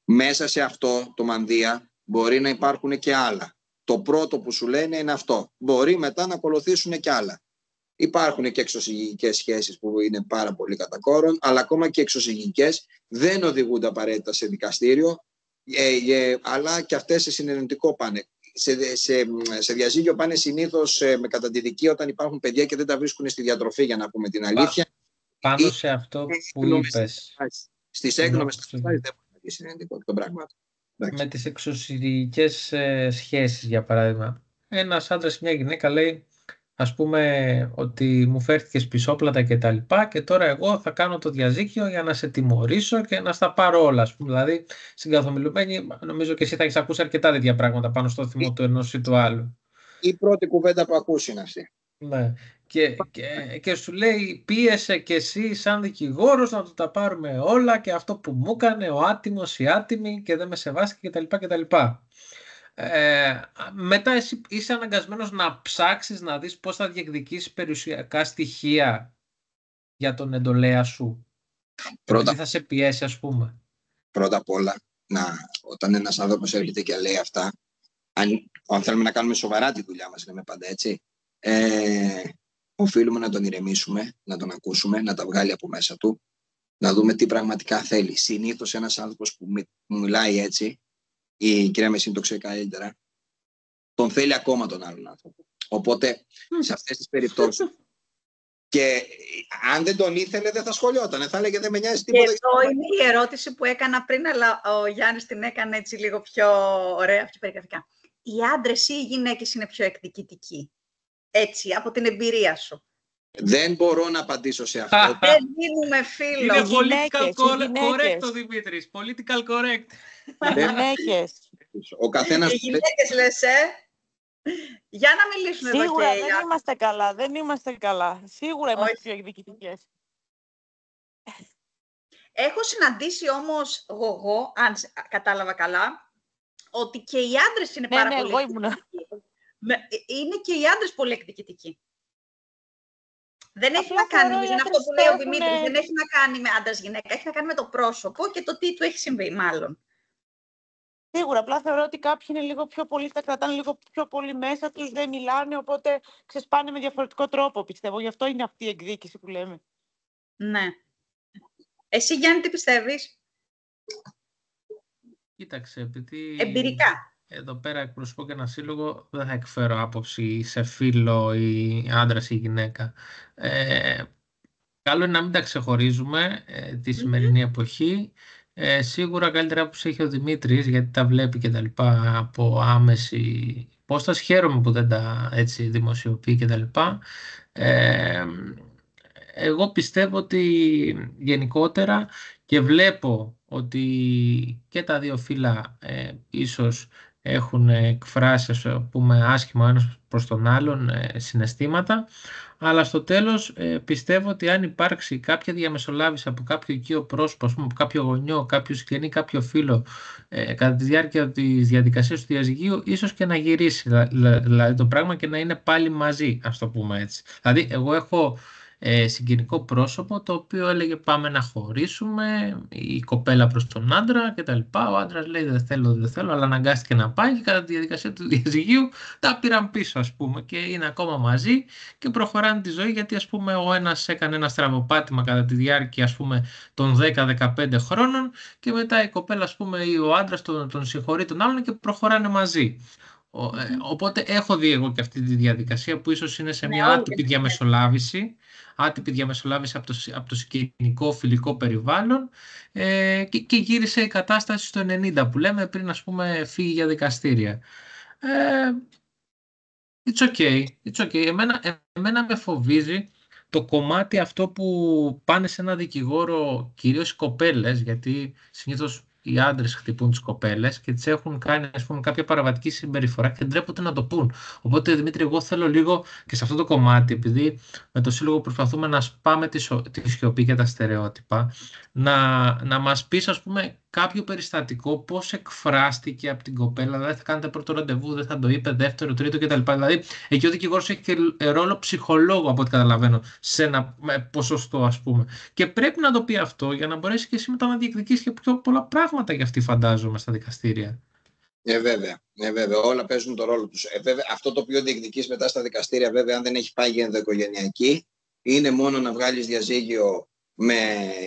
Μέσα σε αυτό το μανδύα μπορεί να υπάρχουν και άλλα. Το πρώτο που σου λένε είναι αυτό. Μπορεί μετά να ακολουθήσουν και άλλα. Υπάρχουν και εξωσυγικές σχέσεις που είναι πάρα πολύ κατά κόρον, αλλά ακόμα και εξωσυγικές δεν οδηγούνται απαραίτητα σε δικαστήριο, αλλά και αυτές σε συνενετικό πάνε. Σε διαζύγιο πάνε συνήθως με κατά τη δική όταν υπάρχουν παιδιά και δεν τα βρίσκουν στη διατροφή, για να πούμε την αλήθεια. Πάνω σε αυτό που είπες. Στις έκνομες καταστάσεις δεν μπορεί να βγει συνενετικό των πραγμάτων. Με τις εξωσυγικές σχέσεις, για παράδειγμα. Ένας άντρας, μια γυναίκα λέει, ας πούμε, ότι μου φέρθηκες πισόπλατα και τα λοιπά και τώρα εγώ θα κάνω το διαζύγιο για να σε τιμωρήσω και να στα πάρω όλα, ας πούμε. Δηλαδή, στην καθομιλουμένη, νομίζω και εσύ θα έχεις ακούσει αρκετά τέτοια πράγματα πάνω στο θυμό του ενός ή του άλλου. Η πρώτη κουβέντα που ακούς είναι αυτή. Ναι. Και σου λέει, πίεσε και εσύ σαν δικηγόρος να του τα πάρουμε όλα και αυτό που μου έκανε ο άτιμος, η άτιμη και δεν με σεβάστηκε κτλ. Μετά εσύ είσαι αναγκασμένος να ψάξεις να δεις πώς θα διεκδικήσεις περιουσιακά στοιχεία για τον εντολέα σου. Πρώτα, τι θα σε πιέσει, ας πούμε. Πρώτα απ' όλα, όταν ένας άνθρωπος έρχεται και λέει αυτά, αν θέλουμε να κάνουμε σοβαρά τη δουλειά μας, λέμε πάντα έτσι, οφείλουμε να τον ηρεμήσουμε, να τον ακούσουμε, να τα βγάλει από μέσα του, να δούμε τι πραγματικά θέλει. Συνήθως ένας άνθρωπος που μιλάει έτσι, η κυρία Μεσίνη το ξέρει καλύτερα, τον θέλει ακόμα τον άλλον άνθρωπο. Οπότε, σε αυτές τις περιπτώσεις, και αν δεν τον ήθελε δεν θα σχολιόταν, θα έλεγε δεν με νοιάζει τίποτα. Και εδώ είναι η ερώτηση που έκανα πριν, αλλά ο Γιάννης την έκανε έτσι λίγο πιο ωραία, πιο περιγραφικά. Οι άντρες ή οι γυναίκες είναι πιο εκδικητικοί? Έτσι, από την εμπειρία σου. Δεν μπορώ να απαντήσω σε αυτό. Δεν δίνουμε φίλο. Είναι political correct ο Δημήτρης. Political correct. Γυναίκες. Ο καθένας... Οι γυναίκες λες, Για να μιλήσουν εδώ και... Σίγουρα δεν είμαστε καλά. Σίγουρα είμαστε πιο εκδικητικές. Έχω συναντήσει όμως εγώ, αν κατάλαβα καλά, ότι και οι άντρες είναι πάρα πολύ εκδικητικοί. Είναι και οι άντρες πολύ εκδικητικοί. Δεν έχει να κάνει με αυτό που λέει ο Δημήτρης, δεν έχει να κάνει με άντρας-γυναίκα, έχει να κάνει με το πρόσωπο και το τι του έχει συμβεί, μάλλον. Σίγουρα, απλά θεωρώ ότι κάποιοι είναι λίγο πιο πολύ, τα κρατάνε λίγο πιο πολύ μέσα τους, δεν μιλάνε, οπότε ξεσπάνε με διαφορετικό τρόπο, πιστεύω. Γι' αυτό είναι αυτή η εκδίκηση που λέμε. Ναι. Εσύ, Γιάννη, τι πιστεύεις? Κοίταξε, επειδή... Εμπειρικά. Εδώ πέρα εκπροσωπώ και ένα σύλλογο, δεν θα εκφέρω άποψη σε φίλο ή άντρας ή γυναίκα. Καλό είναι να μην τα ξεχωρίζουμε τη σημερινή εποχή. Σίγουρα καλύτερα άποψη έχει ο Δημήτρης, γιατί τα βλέπει και τα λοιπά από άμεση υπόσταση. Χαίρομαι που δεν τα έτσι δημοσιοποιεί και τα λοιπά. Εγώ πιστεύω ότι γενικότερα και βλέπω ότι και τα δύο φύλλα ίσως έχουν εκφράσει, ας πούμε, άσχημα ένας προς τον άλλον συναισθήματα, αλλά στο τέλος πιστεύω ότι αν υπάρξει κάποια διαμεσολάβηση από κάποιο οικείο πρόσωπο, ας πούμε, από κάποιο γονιό, κάποιο συγγενή, κάποιο φίλο κατά τη διάρκεια της διαδικασίας του διαζυγίου, ίσως και να γυρίσει δηλαδή το πράγμα και να είναι πάλι μαζί, ας το πούμε έτσι. Δηλαδή εγώ έχω συγγενικό πρόσωπο το οποίο έλεγε πάμε να χωρίσουμε, η κοπέλα προς τον άντρα και τα λοιπά. Ο άντρας λέει δεν θέλω, αλλά αναγκάστηκε να πάει και κατά τη διαδικασία του διαζυγίου τα πήραν πίσω, ας πούμε, και είναι ακόμα μαζί και προχωράνε τη ζωή, γιατί ας πούμε ο ένας έκανε ένα στραβοπάτημα κατά τη διάρκεια, ας πούμε, των 10-15 χρόνων και μετά η κοπέλα, ας πούμε, ή ο άντρας τον συγχωρεί τον άλλον και προχωράνε μαζί. Οπότε έχω δει εγώ και αυτή τη διαδικασία που ίσως είναι σε μια άτυπη διαμεσολάβηση από το συγγενικό φιλικό περιβάλλον, και γύρισε η κατάσταση στο 90 που λέμε, πριν, ας πούμε, φύγει για δικαστήρια. It's okay. Εμένα με φοβίζει το κομμάτι αυτό που πάνε σε ένα δικηγόρο, κυρίως οι κοπέλες, γιατί συνήθως οι άντρες χτυπούν τις κοπέλες και τις έχουν κάνει, ας πούμε, κάποια παραβατική συμπεριφορά και ντρέπονται να το πούν. Οπότε, Δημήτρη, εγώ θέλω λίγο και σε αυτό το κομμάτι, επειδή με το Σύλλογο προσπαθούμε να σπάμε τη σιωπή και τα στερεότυπα, να μας πεις, ας πούμε, κάποιο περιστατικό, πώς εκφράστηκε από την κοπέλα, δηλαδή θα κάνετε πρώτο ραντεβού, δεν θα το είπε, δεύτερο, τρίτο κτλ. Δηλαδή, εκεί ο δικηγόρος έχει και ρόλο ψυχολόγου, από ό,τι καταλαβαίνω, σε ένα ποσοστό, ας πούμε. Και πρέπει να το πει αυτό για να μπορέσει και εσύ μετά να διεκδικήσεις και πιο πολλά πράγματα για αυτή, φαντάζομαι, στα δικαστήρια. Βέβαια. Όλα παίζουν το ρόλο τους. Βέβαια, αυτό το οποίο διεκδικείς μετά στα δικαστήρια, βέβαια, αν δεν έχει πάει για ενδοοικογενειακή, είναι μόνο να βγάλεις διαζύγιο με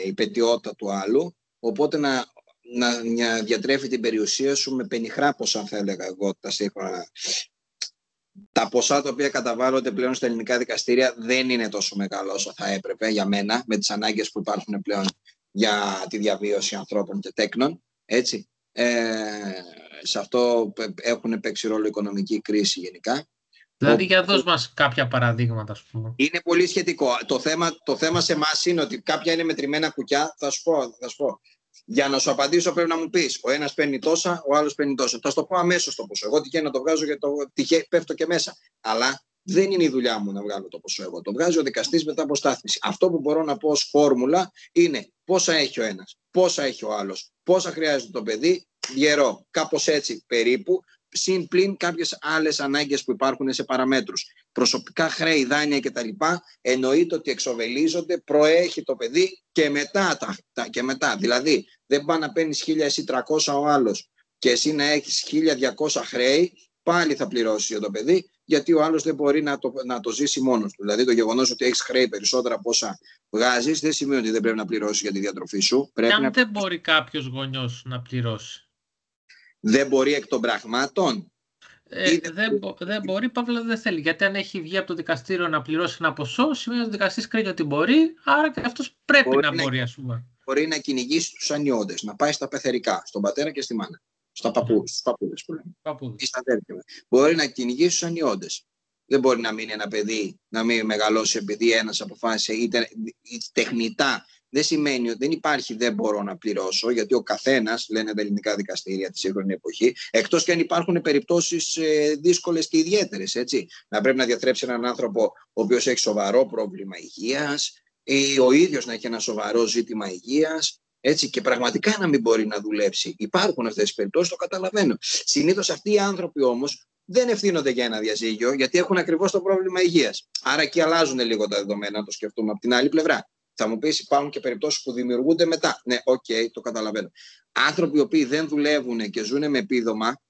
υπετιότητα του άλλου. Οπότε να διατρέφει την περιουσία σου με πενιχρά ποσά, θα έλεγα εγώ, τα σύγχρονα. Τα ποσά τα οποία καταβάλλονται πλέον στα ελληνικά δικαστήρια δεν είναι τόσο μεγάλο όσο θα έπρεπε για μένα, με τις ανάγκες που υπάρχουν πλέον για τη διαβίωση ανθρώπων και τέκνων. Έτσι. Σε αυτό έχουν παίξει ρόλο η οικονομική κρίση γενικά. Δηλαδή, για δώσ' μας κάποια παραδείγματα, ας πούμε. Είναι πολύ σχετικό. Το θέμα σε εμάς είναι ότι κάποια είναι μετρημένα κουκιά. Θα σου πω. Για να σου απαντήσω πρέπει να μου πεις. Ο ένας παίρνει τόσα, ο άλλος παίρνει τόσα. Θα σου το πω αμέσως το ποσό. Εγώ τυχαίνει να το βγάζω γιατί πέφτω και μέσα. Αλλά δεν είναι η δουλειά μου να βγάλω το ποσό εγώ. Το βγάζει ο δικαστής μετά από στάθμιση. Αυτό που μπορώ να πω ως φόρμουλα είναι πόσα έχει ο ένας, πόσα έχει ο άλλος, πόσα χρειάζεται το παιδί, διαιρώ. Κάπως έτσι περίπου. Συν πλην κάποιες άλλες ανάγκες που υπάρχουν σε παραμέτρους. Προσωπικά χρέη, δάνεια κτλ. Εννοείται ότι εξοβελίζονται, προέχει το παιδί και μετά. Δηλαδή, δεν πάει να παίρνεις 1.000 ή 300 ο άλλος και εσύ να έχεις 1.200 χρέη, πάλι θα πληρώσεις για το παιδί, γιατί ο άλλος δεν μπορεί να το ζήσει μόνος του. Δηλαδή, το γεγονός ότι έχεις χρέη περισσότερα από όσα βγάζεις, δεν σημαίνει ότι δεν πρέπει να πληρώσεις για τη διατροφή σου. Δεν μπορεί κάποιος γονιός να πληρώσει. Δεν μπορεί εκ των πραγμάτων. Δεν μπορεί, παύλα δεν θέλει. Γιατί αν έχει βγει από το δικαστήριο να πληρώσει ένα ποσό, σημαίνει ότι ο δικαστής κρίνει ότι μπορεί, άρα και αυτός πρέπει να μπορεί, ας πούμε. Μπορεί να κυνηγήσει τους ανιώντες, να πάει στα πεθερικά, στον πατέρα και στη μάνα. Στους παππούδες που λέμε. Ή στα αδέρφια. Μπορεί να κυνηγήσει τους ανιώντες. Δεν μπορεί να μείνει ένα παιδί, να μην μεγαλώσει επειδή ένας αποφάσισε είτε τεχνητά. Δεν σημαίνει ότι δεν υπάρχει δεν μπορώ να πληρώσω, γιατί ο καθένας, λένε τα ελληνικά δικαστήρια τη σύγχρονη εποχή, εκτός και αν υπάρχουν περιπτώσεις δύσκολες και ιδιαίτερες, έτσι. Να πρέπει να διατρέψει έναν άνθρωπο ο οποίος έχει σοβαρό πρόβλημα υγείας, ή ο ίδιος να έχει ένα σοβαρό ζήτημα υγείας, έτσι, και πραγματικά να μην μπορεί να δουλέψει. Υπάρχουν αυτές τις περιπτώσεις, το καταλαβαίνω. Συνήθως αυτοί οι άνθρωποι όμως δεν ευθύνονται για ένα διαζύγιο, γιατί έχουν ακριβώς το πρόβλημα υγείας. Άρα εκεί αλλάζουν λίγο τα δεδομένα, να το σκεφτούμε από την άλλη πλευρά. Θα μου πεις, υπάρχουν και περιπτώσεις που δημιουργούνται μετά. Ναι, το καταλαβαίνω. Άνθρωποι οι οποίοι δεν δουλεύουν και ζουν με επίδομα,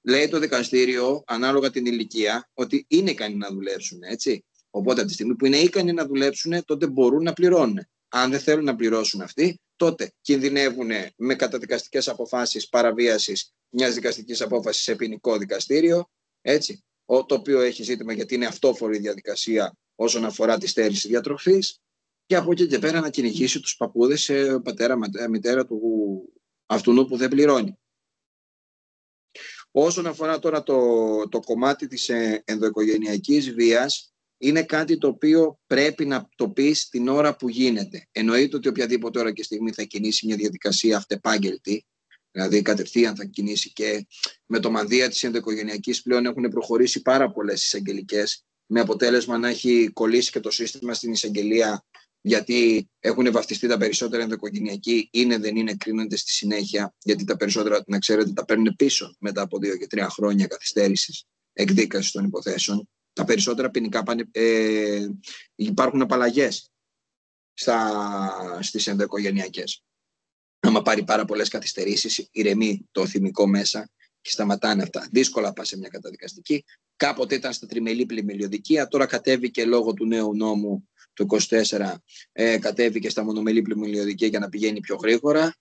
λέει το δικαστήριο, ανάλογα την ηλικία, ότι είναι ικανοί να δουλέψουν, έτσι. Οπότε, από τη στιγμή που είναι ικανοί να δουλέψουν, τότε μπορούν να πληρώνουν. Αν δεν θέλουν να πληρώσουν αυτοί, τότε κινδυνεύουν με καταδικαστικές αποφάσεις παραβίασης μιας δικαστικής απόφασης σε ποινικό δικαστήριο, έτσι. Το οποίο έχει ζήτημα γιατί είναι αυτόφορη διαδικασία όσον αφορά τη στέρηση διατροφής. Και από εκεί και πέρα να κυνηγήσει τους παππούδες, πατέρα, μητέρα του αυτού που δεν πληρώνει. Όσον αφορά τώρα το κομμάτι της ενδοοικογενειακής βίας, είναι κάτι το οποίο πρέπει να το πεις την ώρα που γίνεται. Εννοείται ότι οποιαδήποτε ώρα και στιγμή θα κινήσει μια διαδικασία αυτεπάγγελτη, δηλαδή κατευθείαν θα κινήσει, και με το μανδύα της ενδοοικογενειακής πλέον έχουν προχωρήσει πάρα πολλές εισαγγελικές, με αποτέλεσμα να έχει κολλήσει και το σύστημα στην εισαγγελία, γιατί έχουν βαφτιστεί τα περισσότερα ενδοοικογενειακοί, δεν είναι, κρίνονται στη συνέχεια, γιατί τα περισσότερα, να ξέρετε, τα παίρνουν πίσω μετά από 2 και 3 χρόνια καθυστέρησης εκδίκασης των υποθέσεων. Τα περισσότερα ποινικά υπάρχουν απαλλαγές στις ενδοοικογενειακές. Άμα πάρει πάρα πολλές καθυστερήσεις, ηρεμεί το θυμικό μέσα και σταματάνε αυτά. Δύσκολα πας σε μια καταδικαστική. Κάποτε ήταν στα τριμελή πλημελιωδικεία, τώρα κατέβηκε λόγω του νέου νόμου του 24, κατέβηκε στα μονομελή πλημελιωδικεία για να πηγαίνει πιο γρήγορα.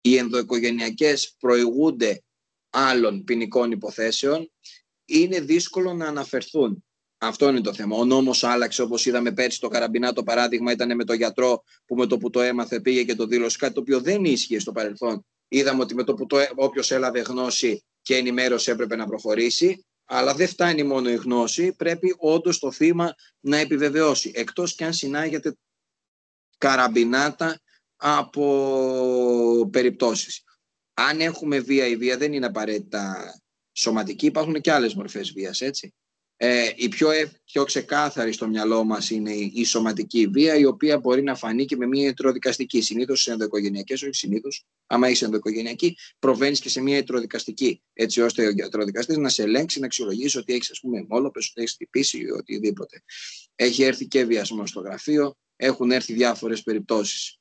Οι ενδοοικογενειακές προηγούνται άλλων ποινικών υποθέσεων. Είναι δύσκολο να αναφερθούν. Αυτό είναι το θέμα. Ο νόμος άλλαξε, όπως είδαμε πέρσι το Καραμπινάτο παράδειγμα, ήταν με το γιατρό που με το που το έμαθε πήγε και το δήλωσε, κάτι το οποίο δεν ίσχυε στο παρελθόν. Είδαμε ότι με το που όποιος έλαβε γνώση και ενημέρωση έπρεπε να προχωρήσει, αλλά δεν φτάνει μόνο η γνώση, πρέπει όντως το θύμα να επιβεβαιώσει, εκτός και αν συνάγεται καραμπινάτα από περιπτώσεις. Αν έχουμε βία, η βία δεν είναι απαραίτητα σωματική, υπάρχουν και άλλες μορφές βίας, έτσι. Η πιο ξεκάθαρη στο μυαλό μας είναι η σωματική βία, η οποία μπορεί να φανεί και με μια ιατροδικαστική. Συνήθως σε ενδοοικογενειακές, όχι συνήθως, άμα είσαι ενδοοικογενειακή, προβαίνεις και σε μια ιατροδικαστική, έτσι ώστε ο ιατροδικαστής να σε ελέγξει, να αξιολογήσει ότι έχεις, ας πούμε, αιμόλοπες, ότι έχεις χτυπήσει ή οτιδήποτε. Έχει έρθει και βιασμό στο γραφείο, έχουν έρθει διάφορες περιπτώσεις.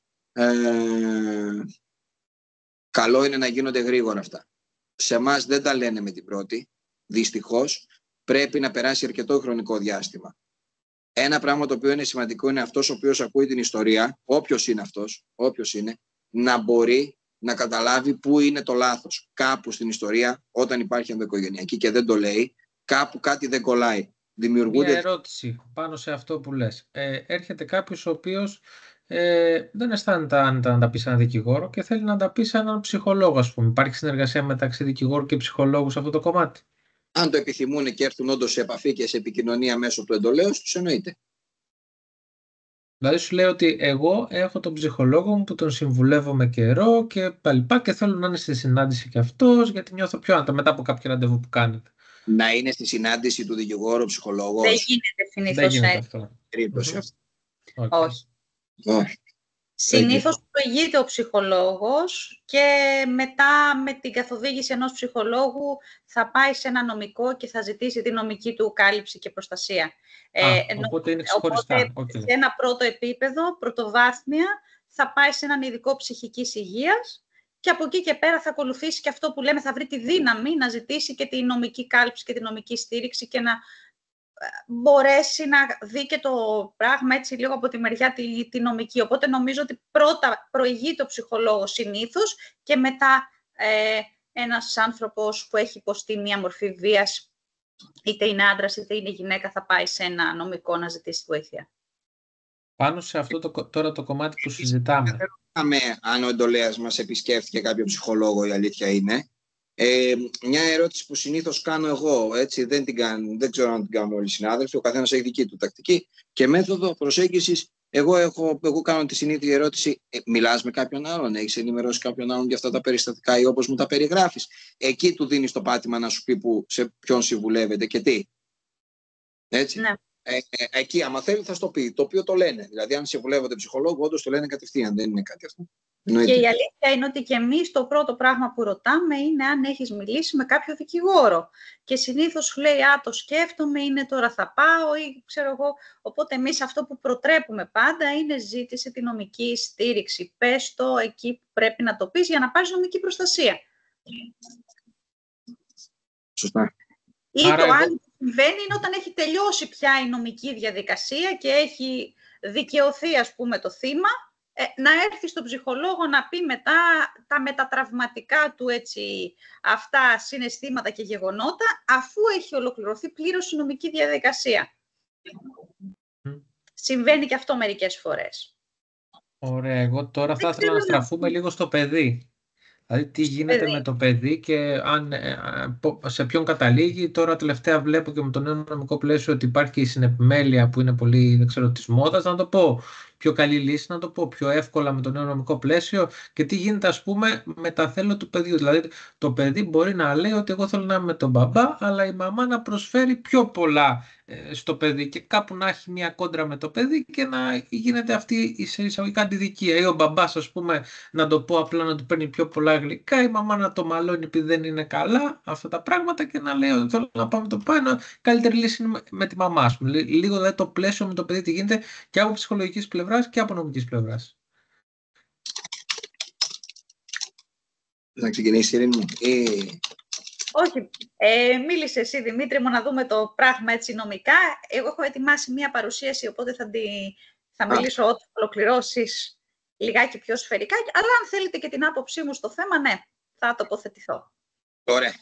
Καλό είναι να γίνονται γρήγορα αυτά. Σε εμάς δεν τα λένε με την πρώτη, δυστυχώς. Πρέπει να περάσει αρκετό χρονικό διάστημα. Ένα πράγμα το οποίο είναι σημαντικό είναι αυτός ο οποίος ακούει την ιστορία, όποιος είναι αυτός, όποιος είναι, να μπορεί να καταλάβει πού είναι το λάθος. Κάπου στην ιστορία, όταν υπάρχει ενδοοικογενειακή και δεν το λέει, κάπου κάτι δεν κολλάει. Μια ερώτηση πάνω σε αυτό που λες. Έρχεται κάποιος ο οποίος δεν αισθάνεται αν να τα πει σε έναν δικηγόρο και θέλει να τα πει σε έναν ψυχολόγο, ας πούμε. Υπάρχει συνεργασία μεταξύ δικηγόρου και ψυχολόγου σε αυτό το κομμάτι? Αν το επιθυμούν και έρθουν όντως σε επαφή και σε επικοινωνία μέσω του εντολέως τους, εννοείται. Δηλαδή σου λέει ότι εγώ έχω τον ψυχολόγο μου που τον συμβουλεύω με καιρό και τα λοιπά και θέλω να είναι στη συνάντηση και αυτός, γιατί νιώθω πιο άνετα μετά από κάποιο ραντεβού που κάνετε. Να είναι στη συνάντηση του δικηγόρου ψυχολόγου. Δεν γίνεται συνήθως αυτό. Περίπτωση αυτή. Όχι. Συνήθως προηγείται ο ψυχολόγος και μετά με την καθοδήγηση ενός ψυχολόγου θα πάει σε ένα νομικό και θα ζητήσει τη νομική του κάλυψη και προστασία. Οπότε είναι ξεχωριστά. Οπότε σε ένα πρώτο επίπεδο, πρωτοβάθμια, θα πάει σε έναν ειδικό ψυχικής υγείας και από εκεί και πέρα θα ακολουθήσει και αυτό που λέμε, θα βρει τη δύναμη να ζητήσει και τη νομική κάλυψη και τη νομική στήριξη και να μπορέσει να δει και το πράγμα έτσι λίγο από τη μεριά τη νομική. Οπότε νομίζω ότι πρώτα προηγείται ο ψυχολόγος συνήθως και μετά ένας άνθρωπος που έχει υποστεί μία μορφή βίας, είτε είναι άντρας είτε είναι γυναίκα, θα πάει σε ένα νομικό να ζητήσει βοήθεια. Πάνω σε αυτό τώρα το κομμάτι που συζητάμε. Δεν ρωτάμε αν ο εντολέας μας επισκέφθηκε κάποιο ψυχολόγο, η αλήθεια είναι. Μια ερώτηση που συνήθως κάνω εγώ, έτσι, δεν ξέρω αν την κάνουν όλοι οι συνάδελφοι, ο καθένας έχει δική του τακτική και μέθοδο προσέγγισης. Εγώ κάνω τη συνήθεια ερώτηση, μιλάς με κάποιον άλλον, έχεις ενημερώσει κάποιον άλλον για αυτά τα περιστατικά ή όπως μου τα περιγράφεις? Εκεί του δίνεις το πάτημα να σου πει σε ποιον συμβουλεύεται και τι. Έτσι. Ναι. Εκεί, άμα θέλει, θα στο πει. Το οποίο το λένε. Δηλαδή, αν συμβουλεύονται ψυχολόγο, όντως το λένε κατευθείαν. Δεν είναι κάτι αυτό. Και η αλήθεια είναι ότι και εμείς το πρώτο πράγμα που ρωτάμε είναι αν έχεις μιλήσει με κάποιο δικηγόρο. Και συνήθως σου λέει, το σκέφτομαι, είναι τώρα θα πάω ή ξέρω εγώ. Οπότε εμείς αυτό που προτρέπουμε πάντα είναι ζήτηση τη νομική στήριξη. Πες το εκεί που πρέπει να το πεις για να πάρεις νομική προστασία. Σωστά. Ή το άλλο που συμβαίνει είναι όταν έχει τελειώσει πια η νομική διαδικασία και έχει δικαιωθεί, ας πούμε, το θύμα, να έρθει στον ψυχολόγο να πει μετά τα μετατραυματικά του αυτά συναισθήματα και γεγονότα, αφού έχει ολοκληρωθεί πλήρως η νομική διαδικασία. Συμβαίνει και αυτό μερικές φορές. Ωραία, εγώ τώρα θα ήθελα να στραφούμε λίγο στο παιδί. Δηλαδή τι γίνεται με το παιδί και σε ποιον καταλήγει. Τώρα τελευταία βλέπω και με το νέο νομικό πλαίσιο ότι υπάρχει και η συνεπιμέλεια που είναι πολύ, δεν ξέρω, της μόδας, να το πω. πιο καλή λύση, να το πω πιο εύκολα με το νέο νομικό πλαίσιο, και τι γίνεται ας πούμε με τα θέλω του παιδιού. Δηλαδή το παιδί μπορεί να λέει ότι εγώ θέλω να είμαι με τον μπαμπά, αλλά η μαμά να προσφέρει πιο πολλά στο παιδί και κάπου να έχει μια κόντρα με το παιδί και να γίνεται αυτή η σε εισαγωγικά αντιδικία, ή ο μπαμπάς ας πούμε να το πω απλά να του παίρνει πιο πολλά γλυκά, η μαμά να το μαλώνει επειδή δεν είναι καλά αυτά τα πράγματα και να λέει ότι θέλω να πάμε το πάνω, καλύτερη λύση είναι με τη μαμά, ας πούμε. Λίγο δηλαδή το πλαίσιο με το παιδί τι γίνεται και από ψυχολογικής πλευράς και από νομικής πλευράς. Να ξεκινήσει η Ειρήνη. Όχι. Μίλησε εσύ, Δημήτρη μου, να δούμε το πράγμα έτσι νομικά. Εγώ έχω ετοιμάσει μία παρουσίαση, οπότε θα μιλήσω όταν ολοκληρώσεις λιγάκι πιο σφαιρικά. Αλλά αν θέλετε και την άποψή μου στο θέμα, ναι, θα τοποθετηθώ. Ωραία.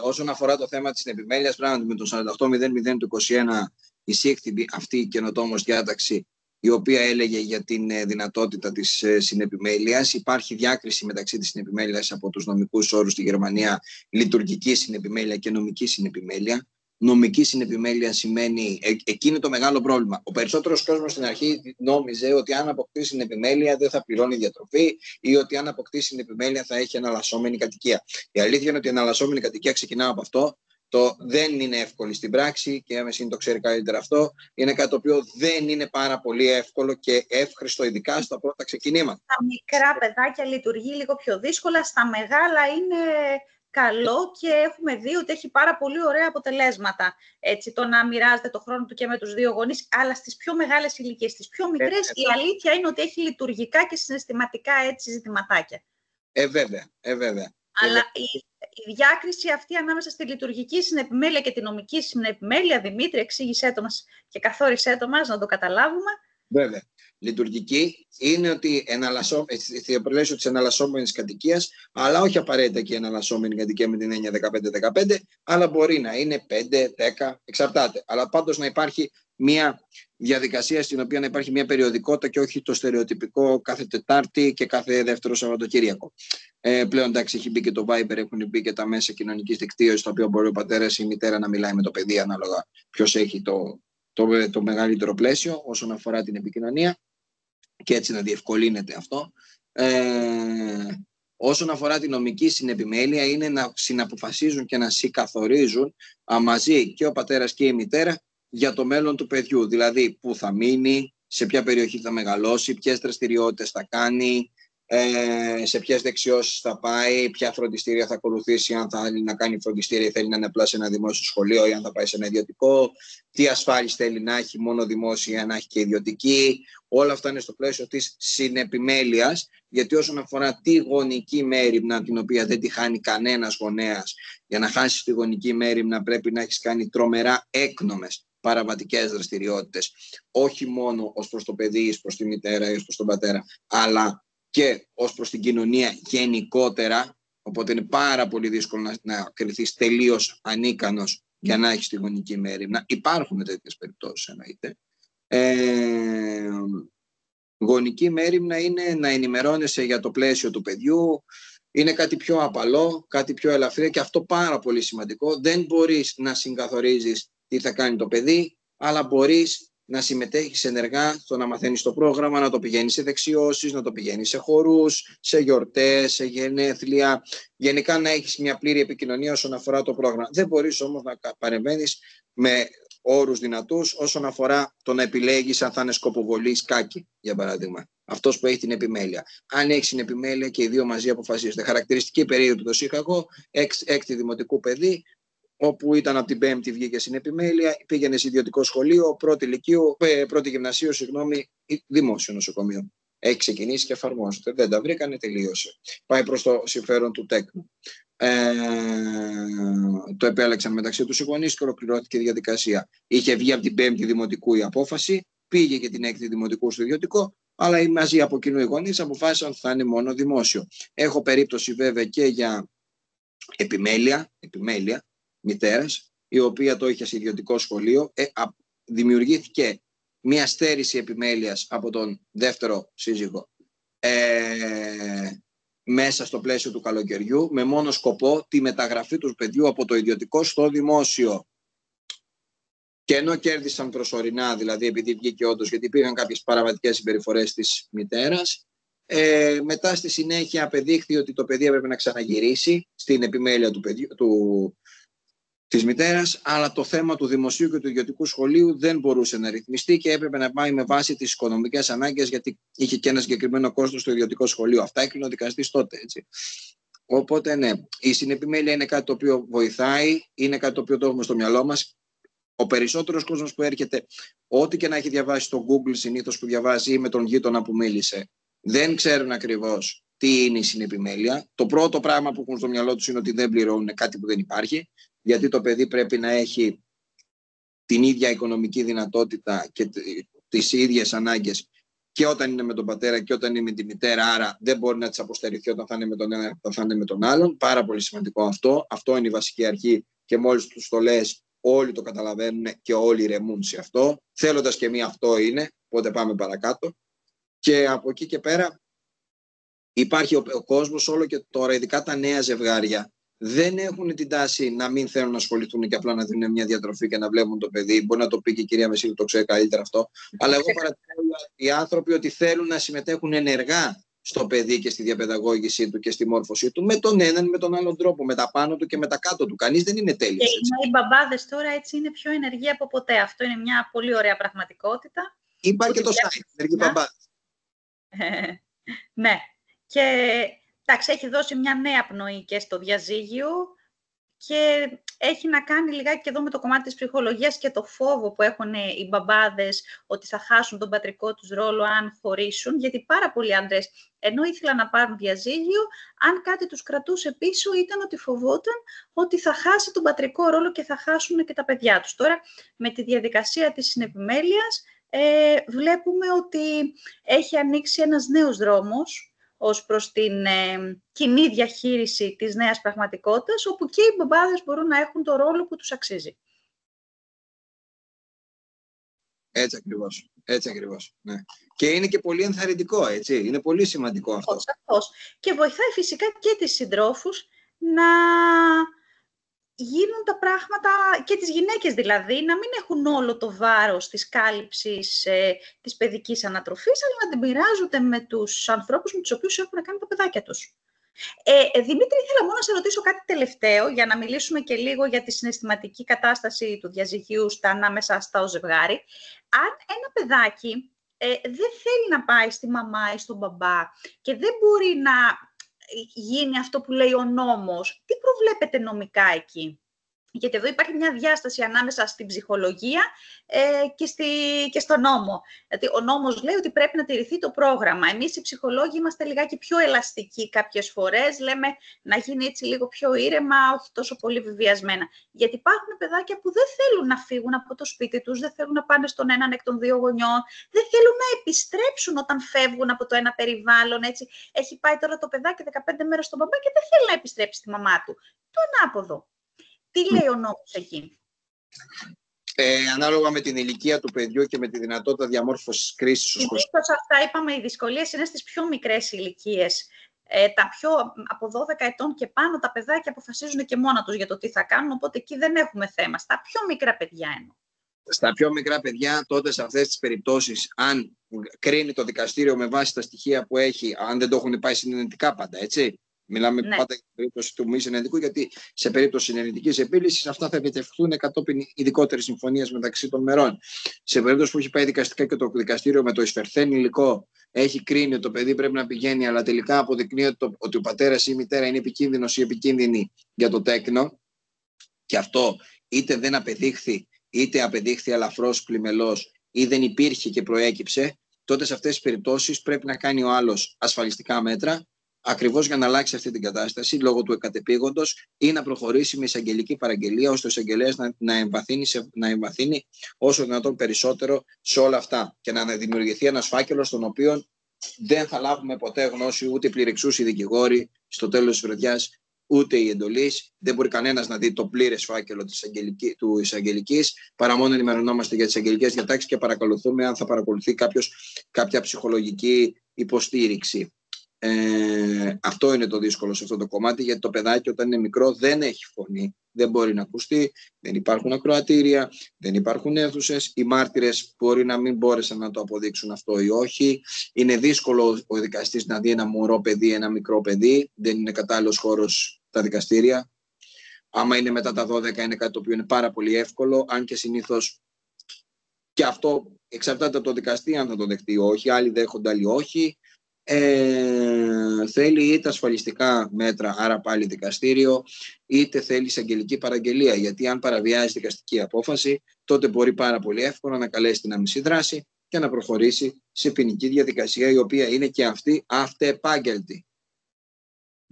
Όσον αφορά το θέμα της συνεπιμέλειας, πράγματι με το 48.00 του 2021 εισήχθη αυτή η καινοτόμως διάταξη, η οποία έλεγε για την δυνατότητα της συνεπιμέλειας. Υπάρχει διάκριση μεταξύ της συνεπιμέλειας από τους νομικούς όρους στη Γερμανία, λειτουργική συνεπιμέλεια και νομική συνεπιμέλεια. Νομική συνεπιμέλεια σημαίνει, εκείνη το μεγάλο πρόβλημα. Ο περισσότερος κόσμος στην αρχή νόμιζε ότι αν αποκτήσει συνεπιμέλεια δεν θα πληρώνει διατροφή ή ότι αν αποκτήσει συνεπιμέλεια θα έχει εναλλασσόμενη κατοικία. Η αλήθεια είναι ότι η εναλλασσόμενη κατοικία ξεκινά από αυτό. Δεν είναι εύκολη στην πράξη και η Μεσίνη το ξέρει καλύτερα αυτό. Είναι κάτι το οποίο δεν είναι πάρα πολύ εύκολο και εύχριστο, ειδικά στα πρώτα ξεκινήματα. Στα μικρά παιδάκια λειτουργεί λίγο πιο δύσκολα, στα μεγάλα είναι καλό και έχουμε δει ότι έχει πάρα πολύ ωραία αποτελέσματα. Έτσι, το να μοιράζεται το χρόνο του και με τους δύο γονείς, αλλά στις πιο μεγάλες ηλικίες, στις πιο μικρές, η αλήθεια είναι ότι έχει λειτουργικά και συναισθηματικά έτσι ζητηματάκια. Βέβαια. Αλλά η διάκριση αυτή ανάμεσα στη λειτουργική συνεπιμέλεια και τη νομική συνεπιμέλεια, Δημήτρη, εξήγησέ το μας και καθόρισέ το μας να το καταλάβουμε. Βέβαια. Λειτουργική είναι ότι στο πλαίσιο της εναλλασσόμενης κατοικίας, αλλά όχι απαραίτητα και η εναλλασσόμενη κατοικία με την έννοια 15-15, αλλά μπορεί να είναι 5-10, εξαρτάται. Αλλά πάντως να υπάρχει μια διαδικασία στην οποία να υπάρχει μια περιοδικότητα και όχι το στερεοτυπικό κάθε Τετάρτη και κάθε δεύτερο Σαββατοκύριακο. Πλέον εντάξει, έχει μπει και το Viber, έχουν μπει και τα μέσα κοινωνικής δικτύωσης, στο οποίο μπορεί ο πατέρας ή η μητέρα να μιλάει με το παιδί ανάλογα ποιος έχει το μεγαλύτερο πλαίσιο όσον αφορά την επικοινωνία και έτσι να διευκολύνεται αυτό. Όσον αφορά την νομική συνεπιμέλεια, είναι να συναποφασίζουν και να συγκαθορίζουν μαζί και ο πατέρας και η μητέρα για το μέλλον του παιδιού. Δηλαδή, πού θα μείνει, σε ποια περιοχή θα μεγαλώσει, ποιες δραστηριότητες θα κάνει, σε ποιες δεξιώσεις θα πάει, ποια φροντιστήρια θα ακολουθήσει, αν θα θέλει να κάνει φροντιστήρια ή θέλει να είναι απλά σε ένα δημόσιο σχολείο ή αν θα πάει σε ένα ιδιωτικό, τι ασφάλιση θέλει να έχει, μόνο δημόσια ή να έχει και ιδιωτική. Όλα αυτά είναι στο πλαίσιο της συνεπιμέλειας, γιατί όσον αφορά τη γονική μέριμνα, την οποία δεν τη χάνει κανένας γονέας, για να χάσεις τη γονική μέριμνα πρέπει να έχεις κάνει τρομερά έκνομες παραβατικές δραστηριότητες, όχι μόνο ως προς το παιδί, ως προς τη μητέρα ή ως προς τον πατέρα, αλλά και ως προς την κοινωνία γενικότερα, οπότε είναι πάρα πολύ δύσκολο να κριθείς τελείως ανίκανος για να έχεις τη γονική μέριμνα. Υπάρχουν τέτοιες περιπτώσεις, εννοείται. Γονική μέριμνα είναι να ενημερώνεσαι για το πλαίσιο του παιδιού, είναι κάτι πιο απαλό, κάτι πιο ελαφρύ και αυτό πάρα πολύ σημαντικό. Δεν μπορείς να συγκαθορίζεις τι θα κάνει το παιδί, αλλά μπορείς να συμμετέχεις ενεργά στο να μαθαίνεις το πρόγραμμα, να το πηγαίνεις σε δεξιώσεις, να το πηγαίνεις σε χορούς, σε γιορτές, σε γενέθλια. Γενικά να έχεις μια πλήρη επικοινωνία όσον αφορά το πρόγραμμα. Δεν μπορείς όμως να παρεμβαίνεις με όρους δυνατούς όσον αφορά το να επιλέγεις αν θα είναι σκοποβολή σκάκι, για παράδειγμα. Αυτός που έχει την επιμέλεια. Αν έχει την επιμέλεια και οι δύο μαζί αποφασίζονται. Χαρακτηριστική περίοδο που το είχα εγώ, έκτη δημοτικού παιδί, όπου ήταν από την Πέμπτη βγήκε στην επιμέλεια, πήγαινε σε ιδιωτικό σχολείο, πρώτη γυμνασίου, δημόσιο νοσοκομείο. Έχει ξεκινήσει και εφαρμόζεται. Δεν τα βρήκανε, τελείωσε. Πάει προς το συμφέρον του τέκνου. Το επέλεξαν μεταξύ τους οι γονείς και ολοκληρώθηκε η διαδικασία. Είχε βγει από την Πέμπτη δημοτικού η απόφαση, πήγε και την Έκτη δημοτικού στο ιδιωτικό, αλλά μαζί από κοινού οι γονείς αποφάσισαν ότι θα είναι μόνο δημόσιο. Έχω περίπτωση βέβαια και για επιμέλεια μητέρας, η οποία το είχε σε ιδιωτικό σχολείο. Δημιουργήθηκε μια στέρηση επιμέλειας από τον δεύτερο σύζυγο μέσα στο πλαίσιο του καλοκαιριού, με μόνο σκοπό τη μεταγραφή του παιδιού από το ιδιωτικό στο δημόσιο. Και ενώ κέρδισαν προσωρινά, δηλαδή επειδή βγήκε όντως, γιατί υπήρχαν κάποιες παραβατικές συμπεριφορές της μητέρας, μετά στη συνέχεια απεδείχθη ότι το παιδί έπρεπε να ξαναγυρίσει στην επιμέλεια της μητέρας, αλλά το θέμα του δημοσίου και του ιδιωτικού σχολείου δεν μπορούσε να ρυθμιστεί και έπρεπε να πάει με βάση τις οικονομικές ανάγκες, γιατί είχε και ένα συγκεκριμένο κόστος στο ιδιωτικό σχολείο. Αυτά έκλεινε ο δικαστής τότε, έτσι. Οπότε, ναι, η συνεπιμέλεια είναι κάτι το οποίο βοηθάει, είναι κάτι το οποίο το έχουμε στο μυαλό μας. Ο περισσότερος κόσμος που έρχεται, ό,τι και να έχει διαβάσει στο Google συνήθως που διαβάζει ή με τον γείτονα που μίλησε, δεν ξέρουν ακριβώς τι είναι η συνεπιμέλεια. Το πρώτο πράγμα που έχουν στο μυαλό τους είναι ότι δεν πληρώνουν κάτι που δεν υπάρχει, γιατί το παιδί πρέπει να έχει την ίδια οικονομική δυνατότητα και τις ίδιες ανάγκες και όταν είναι με τον πατέρα και όταν είναι με τη μητέρα, άρα δεν μπορεί να τις αποστερηθεί όταν θα είναι με τον ένα, όταν θα είναι με τον άλλον. Πάρα πολύ σημαντικό αυτό. Αυτό είναι η βασική αρχή και μόλις τους το λες, όλοι το καταλαβαίνουν και όλοι ηρεμούν σε αυτό. Θέλοντας και μία αυτό είναι, οπότε πάμε παρακάτω. Και από εκεί και πέρα υπάρχει ο κόσμος όλο και τώρα, ειδικά τα νέα ζευγάρια, δεν έχουν την τάση να μην θέλουν να ασχοληθούν και απλά να δίνουν μια διατροφή και να βλέπουν το παιδί. Μπορεί να το πει και η κυρία Μεσίλου, το ξέρει καλύτερα αυτό. Αλλά εγώ παρατηρώ οι άνθρωποι ότι θέλουν να συμμετέχουν ενεργά στο παιδί και στη διαπαιδαγώγησή του και στη μόρφωσή του, με τον έναν με τον άλλον τρόπο, με τα πάνω του και με τα κάτω του. Κανείς δεν είναι τέλειος. Και οι μπαμπάδες τώρα έτσι είναι πιο ενεργοί από ποτέ. Αυτό είναι μια πολύ ωραία πραγματικότητα. Υπάρχει και το site, ενεργοί μπαμπάδες. Ναι. Και εντάξει, έχει δώσει μια νέα πνοή και στο διαζύγιο και έχει να κάνει λιγάκι και εδώ με το κομμάτι της ψυχολογίας και το φόβο που έχουν οι μπαμπάδες ότι θα χάσουν τον πατρικό τους ρόλο αν χωρίσουν, γιατί πάρα πολλοί άντρες ενώ ήθελαν να πάρουν διαζύγιο, αν κάτι τους κρατούσε πίσω ήταν ότι φοβόταν ότι θα χάσει τον πατρικό ρόλο και θα χάσουν και τα παιδιά τους. Τώρα με τη διαδικασία της συνεπιμέλειας βλέπουμε ότι έχει ανοίξει ένας νέος δρόμος ως προς την κοινή διαχείριση της νέας πραγματικότητας, όπου και οι μπαμπάδες μπορούν να έχουν το ρόλο που τους αξίζει. Έτσι ακριβώς. Έτσι ακριβώς. Ναι. Και είναι και πολύ ενθαρρυντικό, έτσι. Είναι πολύ σημαντικό αυτό. Σαφώς. Και βοηθάει φυσικά και τις συντρόφους να γίνουν τα πράγματα, και τις γυναίκες δηλαδή, να μην έχουν όλο το βάρος της κάλυψης της παιδικής ανατροφής, αλλά να την μοιράζονται με τους ανθρώπους με τους οποίους έχουν κάνει τα παιδάκια τους. Δημήτρη, ήθελα μόνο να σε ρωτήσω κάτι τελευταίο, για να μιλήσουμε και λίγο για τη συναισθηματική κατάσταση του διαζυγίου ανάμεσα στα ζευγάρι. Αν ένα παιδάκι δεν θέλει να πάει στη μαμά ή στον μπαμπά και δεν μπορεί να γίνει αυτό που λέει ο νόμος, τι προβλέπετε νομικά εκεί? Γιατί εδώ υπάρχει μια διάσταση ανάμεσα στην ψυχολογία και στον νόμο. Δηλαδή, ο νόμος λέει ότι πρέπει να τηρηθεί το πρόγραμμα. Εμείς οι ψυχολόγοι είμαστε λιγάκι πιο ελαστικοί κάποιες φορές. Λέμε να γίνει έτσι λίγο πιο ήρεμα, όχι τόσο πολύ βεβαιασμένα. Γιατί υπάρχουν παιδάκια που δεν θέλουν να φύγουν από το σπίτι τους, δεν θέλουν να πάνε στον έναν εκ των δύο γονιών, δεν θέλουν να επιστρέψουν όταν φεύγουν από το ένα περιβάλλον. Έτσι. Έχει πάει τώρα το παιδάκι 15 μέρες στον μπαμπά και δεν θέλει να επιστρέψει στη μαμά του. Το ανάποδο. Τι λέει ο νόμος εκεί? Ανάλογα με την ηλικία του παιδιού και με τη δυνατότητα διαμόρφωσης κρίσης. Συνήθως αυτά είπαμε, οι δυσκολίες είναι στις πιο μικρές ηλικίες. Τα πιο από 12 ετών και πάνω, τα παιδάκια αποφασίζουν και μόνα τους για το τι θα κάνουν, οπότε εκεί δεν έχουμε θέμα. Στα πιο μικρά παιδιά εννοώ. Στα πιο μικρά παιδιά, τότε σε αυτές τις περιπτώσεις, αν κρίνει το δικαστήριο με βάση τα στοιχεία που έχει, αν δεν το έχουν πάει συνενετικά πάντα, έτσι. Μιλάμε πάντα για την περίπτωση του μη συνενετικού, γιατί σε περίπτωση συνενετικής επίλυσης αυτά θα επιτευχθούν κατόπιν ειδικότερης συμφωνίας μεταξύ των μερών. Σε περίπτωση που έχει πάει δικαστικά και το δικαστήριο με το εισφερθέν υλικό έχει κρίνει ότι το παιδί πρέπει να πηγαίνει, αλλά τελικά αποδεικνύεται ότι ο πατέρας ή η μητέρα είναι επικίνδυνος ή επικίνδυνη για το τέκνο, και αυτό είτε δεν απεδείχθη, είτε απεδείχθη ελαφρώς πλημελώς ή δεν υπήρχε και προέκυψε, τότε σε αυτές τις περιπτώσεις πρέπει να κάνει ο άλλος ασφαλιστικά μέτρα, ακριβώς για να αλλάξει αυτή την κατάσταση λόγω του εκατεπήγοντος, ή να προχωρήσει με εισαγγελική παραγγελία, ώστε ο εισαγγελέας να εμβαθύνει όσο δυνατόν περισσότερο σε όλα αυτά και να δημιουργηθεί ένας φάκελος στον οποίο δεν θα λάβουμε ποτέ γνώση ούτε οι πληρεξούσιοι δικηγόροι στο τέλος της βραδιάς, ούτε η εντολής. Δεν μπορεί κανένας να δει το πλήρες φάκελο του εισαγγελικής, παρά μόνο ενημερωνόμαστε για τις εισαγγελικές διατάξεις και παρακολουθούμε αν θα παρακολουθεί κάποιος κάποια ψυχολογική υποστήριξη. Αυτό είναι το δύσκολο σε αυτό το κομμάτι, γιατί το παιδάκι όταν είναι μικρό δεν έχει φωνή, δεν μπορεί να ακουστεί, δεν υπάρχουν ακροατήρια, δεν υπάρχουν αίθουσες, οι μάρτυρες μπορεί να μην μπόρεσαν να το αποδείξουν αυτό ή όχι, είναι δύσκολο ο δικαστής να δει ένα μωρό παιδί, ένα μικρό παιδί, δεν είναι κατάλληλος χώρος τα δικαστήρια. Άμα είναι μετά τα 12 είναι κάτι το οποίο είναι πάρα πολύ εύκολο, αν και συνήθως και αυτό εξαρτάται από το δικαστή αν θα το δεχτεί ή όχι, άλλοι δέχονται, άλλοι όχι. Θέλει είτε ασφαλιστικά μέτρα, άρα πάλι δικαστήριο, είτε θέλει εισαγγελική παραγγελία, γιατί αν παραβιάζει δικαστική απόφαση, τότε μπορεί πάρα πολύ εύκολα να καλέσει την άμεση δράση και να προχωρήσει σε ποινική διαδικασία, η οποία είναι και αυτή αυτεπάγγελτη.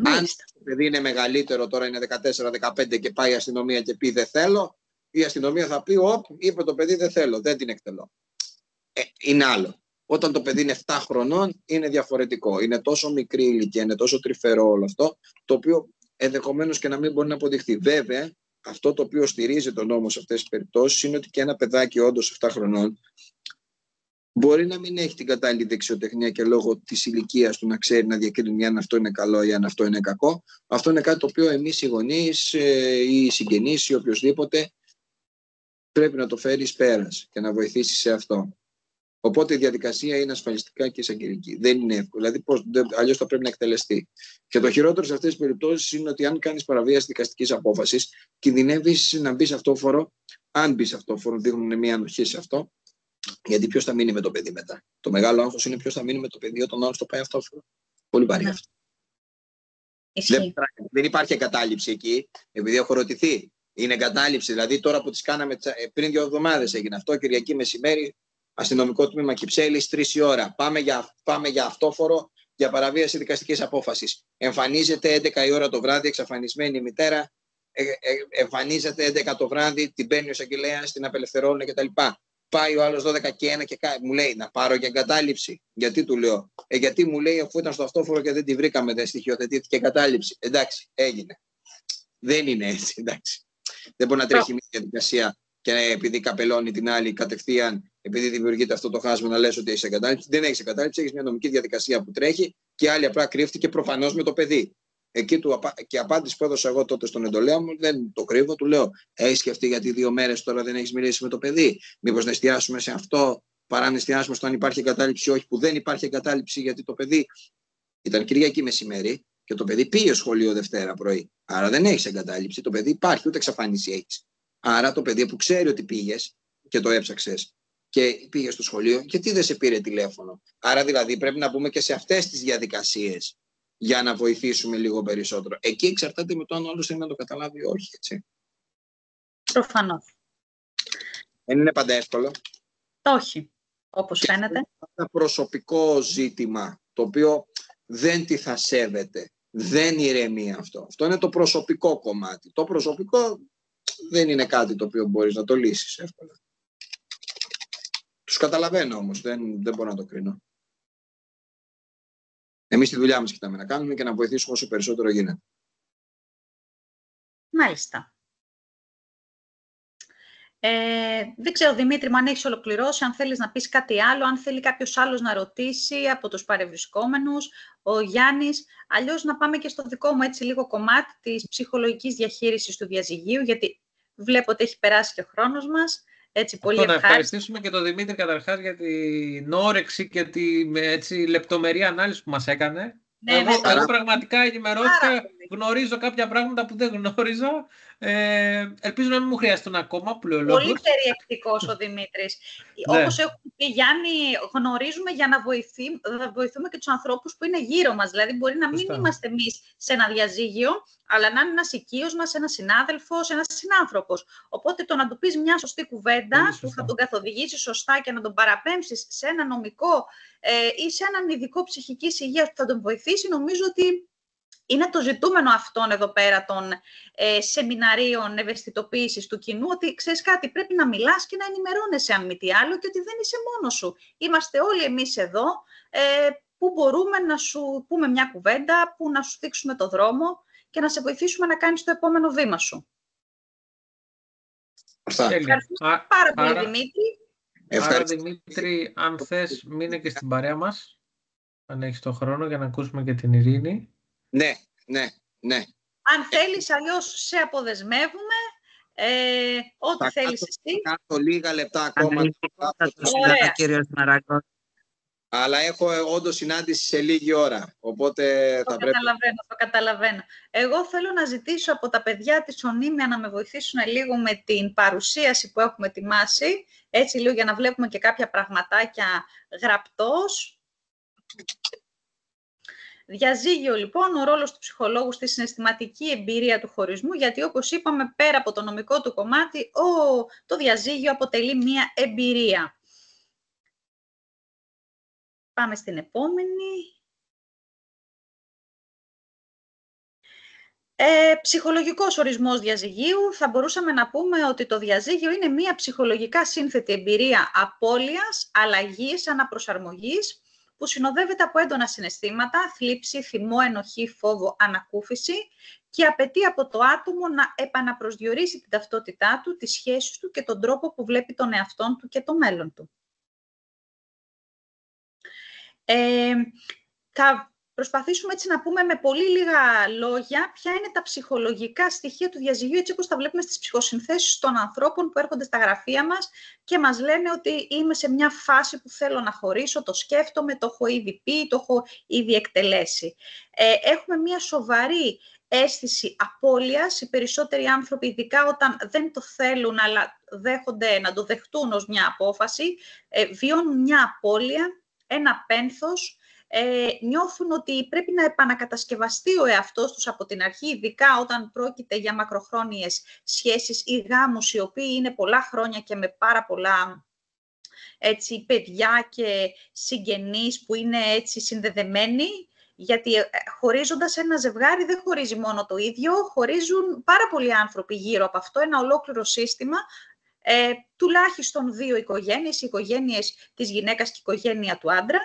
Αν το παιδί είναι μεγαλύτερο, τώρα είναι 14-15 και πάει η αστυνομία και πει δεν θέλω, η αστυνομία θα πει είπε το παιδί δεν θέλω, δεν την εκτελώ. Είναι άλλο. Όταν το παιδί είναι 7 χρονών είναι διαφορετικό. Είναι τόσο μικρή ηλικία, είναι τόσο τρυφερό όλο αυτό, το οποίο ενδεχομένως και να μην μπορεί να αποδειχθεί. Βέβαια, αυτό το οποίο στηρίζει τον νόμο σε αυτές τις περιπτώσεις είναι ότι και ένα παιδάκι όντως 7 χρονών μπορεί να μην έχει την κατάλληλη δεξιοτεχνία και λόγω της ηλικίας του να ξέρει να διακρίνει αν αυτό είναι καλό ή αν αυτό είναι κακό. Αυτό είναι κάτι το οποίο εμείς οι γονείς ή οι συγγενείς ή οποιοσδήποτε πρέπει να το φέρει εις πέρας και να βοηθήσει σε αυτό. Οπότε η διαδικασία είναι ασφαλιστικά και εισαγγελική. Δεν είναι εύκολο. Δηλαδή, αλλιώς θα πρέπει να εκτελεστεί. Και το χειρότερο σε αυτές τις περιπτώσεις είναι ότι αν κάνεις παραβίαση δικαστικής απόφασης, κινδυνεύεις να μπει αυτόφορο. Αν μπει αυτόφορο, δείχνουν μια ανοχή σε αυτό. Γιατί ποιος θα μείνει με το παιδί μετά. Το μεγάλο άγχος είναι ποιος θα μείνει με το παιδί όταν ο άλλος το πάει αυτόφορο. Πολύ βαρύ αυτό. Δεν υπάρχει εγκατάλειψη εκεί, επειδή έχω ρωτηθεί. Είναι εγκατάλειψη. Δηλαδή, τώρα που τις κάναμε πριν 2 εβδομάδες έγινε αυτό, Κυριακή μεσημέρι. Αστυνομικό τμήμα Κυψέλης, 3 η ώρα. Πάμε για αυτόφορο για παραβίαση δικαστικής απόφασης. Εμφανίζεται 11 η ώρα το βράδυ, εξαφανισμένη η μητέρα. Εμφανίζεται 11 το βράδυ, την παίρνει ο εισαγγελέας, την απελευθερώνουν κτλ. Πάει ο άλλος 12 και 1 και μου λέει να πάρω για εγκατάλειψη. Γιατί του λέω, γιατί μου λέει αφού ήταν στο αυτόφορο και δεν τη βρήκαμε, δεν στοιχειοθετήθηκε εγκατάλειψη. Εντάξει, έγινε. Δεν είναι έτσι, εντάξει. Δεν μπορεί να τρέχει μια διαδικασία και επειδή καπελώνει την άλλη κατευθείαν, επειδή δημιουργείται αυτό το χάσμα, να λες ότι έχεις εγκατάλειψη. Δεν έχεις εγκατάλειψη, έχεις μια νομική διαδικασία που τρέχει και άλλη απλά κρύφτηκε προφανώς με το παιδί. Εκεί και η απάντηση που έδωσα εγώ τότε στον εντολέα μου, δεν το κρύβω, του λέω: έχεις σκεφτεί γιατί 2 μέρες τώρα δεν έχεις μιλήσει με το παιδί? Μήπως να εστιάσουμε σε αυτό παρά να εστιάσουμε στο αν υπάρχει εγκατάλειψη ή όχι, που δεν υπάρχει εγκατάλειψη γιατί το παιδί ήταν Κυριακή μεσημέρι και το παιδί πήγε σχολείο Δευτέρα πρωί. Άρα δεν έχεις εγκατάλειψη, το παιδί υπάρχει, ούτε εξαφάνιση έχεις. Άρα το παιδί που ξέρει ότι πήγες και το έψαξες και πήγες στο σχολείο, γιατί δεν σε πήρε τηλέφωνο? Άρα δηλαδή πρέπει να μπούμε και σε αυτές τις διαδικασίες για να βοηθήσουμε λίγο περισσότερο. Εκεί εξαρτάται με το αν ο άλλος θέλει να το καταλάβει ή όχι, έτσι. Προφανώς. Δεν είναι πάντα εύκολο. Όχι, όπως φαίνεται. Είναι ένα προσωπικό ζήτημα, το οποίο δεν τη θα σέβεται. Δεν ηρεμεί αυτό. Αυτό είναι το προσωπικό κομμάτι. Το προσωπικό δεν είναι κάτι το οποίο μπορείς να το λύσεις εύκολα. Τους καταλαβαίνω όμως, δεν μπορώ να το κρίνω. Εμείς τη δουλειά μας κοιτάμε να κάνουμε και να βοηθήσουμε όσο περισσότερο γίνεται. Μάλιστα. Δεν ξέρω, Δημήτρη, αν έχεις ολοκληρώσει, αν θέλεις να πεις κάτι άλλο, αν θέλει κάποιος άλλος να ρωτήσει από τους παρευρισκόμενους, ο Γιάννης. Αλλιώς να πάμε και στο δικό μου έτσι λίγο κομμάτι της ψυχολογικής διαχείρισης του διαζυγίου, γιατί βλέπω ότι έχει περάσει και ο χρόνος μας. Έτσι, πολύ να ευχαριστήσουμε και τον Δημήτρη καταρχάς για την όρεξη και την λεπτομερή ανάλυση που μας έκανε. Ναι, εγώ πραγματικά ενημερώθηκα, γνωρίζω κάποια πράγματα που δεν γνώριζα. Ελπίζω να μην μου χρειαστούν ακόμα πλέον. Πολύ περιεκτικός ο Δημήτρης. Όπως έχουμε πει, Γιάννη, γνωρίζουμε για να βοηθούμε και τους ανθρώπους που είναι γύρω μας. Δηλαδή, μπορεί να μην είμαστε εμείς σε ένα διαζύγιο, αλλά να είναι ένας οικείος μας, ένας συνάδελφος, ένας συνάνθρωπος. Οπότε το να του πεις μια σωστή κουβέντα που θα τον καθοδηγήσει σωστά και να τον παραπέμψεις σε ένα νομικό ή σε έναν ειδικό ψυχικής υγείας που θα τον βοηθήσει, νομίζω ότι είναι το ζητούμενο αυτών εδώ πέρα των σεμιναρίων ευαισθητοποίησης του κοινού, ότι ξέρεις κάτι, πρέπει να μιλάς και να ενημερώνεσαι αν μη τι άλλο και ότι δεν είσαι μόνος σου. Είμαστε όλοι εμείς εδώ που μπορούμε να σου πούμε μια κουβέντα, που να σου δείξουμε το δρόμο και να σε βοηθήσουμε να κάνεις το επόμενο βήμα σου. Ευχαριστώ πάρα πολύ, Δημήτρη. Άρα, Δημήτρη, αν θες, μείνε και στην παρέα μας. Αν έχεις το χρόνο για να ακούσουμε και την Ειρήνη. Ναι. Αν θέλεις, αλλιώς σε αποδεσμεύουμε. Ό,τι θέλεις εσύ. Θα κάτω λίγα λεπτά ακόμα. Ωραία. Κύριος Μαράγκος. Αλλά έχω όντως συνάντηση σε λίγη ώρα, οπότε Το καταλαβαίνω. Εγώ θέλω να ζητήσω από τα παιδιά της Ονίμια να με βοηθήσουν λίγο με την παρουσίαση που έχουμε ετοιμάσει, έτσι λίγο για να βλέπουμε και κάποια πραγματάκια γραπτός. Διαζύγιο, λοιπόν, ο ρόλος του ψυχολόγου στη συναισθηματική εμπειρία του χωρισμού, γιατί όπως είπαμε, πέρα από το νομικό του κομμάτι, το διαζύγιο αποτελεί μία εμπειρία. Πάμε στην επόμενη. Ψυχολογικός ορισμός διαζυγίου. Θα μπορούσαμε να πούμε ότι το διαζύγιο είναι μία ψυχολογικά σύνθετη εμπειρία απώλειας, αλλαγής, αναπροσαρμογής, που συνοδεύεται από έντονα συναισθήματα, θλίψη, θυμό, ενοχή, φόβο, ανακούφιση και απαιτεί από το άτομο να επαναπροσδιορίσει την ταυτότητά του, τις σχέσεις του και τον τρόπο που βλέπει τον εαυτόν του και το μέλλον του. Θα προσπαθήσουμε έτσι να πούμε με πολύ λίγα λόγια ποια είναι τα ψυχολογικά στοιχεία του διαζυγίου, έτσι όπως τα βλέπουμε στις ψυχοσυνθέσεις των ανθρώπων που έρχονται στα γραφεία μας και μας λένε ότι είμαι σε μια φάση που θέλω να χωρίσω, το σκέφτομαι, το έχω ήδη πει, το έχω ήδη εκτελέσει. Έχουμε μια σοβαρή αίσθηση απώλειας. Οι περισσότεροι άνθρωποι, ειδικά όταν δεν το θέλουν, αλλά δέχονται να το δεχτούν ως μια απόφαση, βιώνουν μια απώλεια, ένα πένθος, νιώθουν ότι πρέπει να επανακατασκευαστεί ο εαυτός τους από την αρχή, ειδικά όταν πρόκειται για μακροχρόνιες σχέσεις ή γάμους, οι οποίοι είναι πολλά χρόνια και με πάρα πολλά παιδιά και συγγενείς που είναι έτσι συνδεδεμένοι, γιατί χωρίζοντας ένα ζευγάρι δεν χωρίζει μόνο το ίδιο, χωρίζουν πάρα πολλοί άνθρωποι γύρω από αυτό, ένα ολόκληρο σύστημα, τουλάχιστον δύο οικογένειες, οι οικογένειες της γυναίκας και η οικογένεια του άντρα.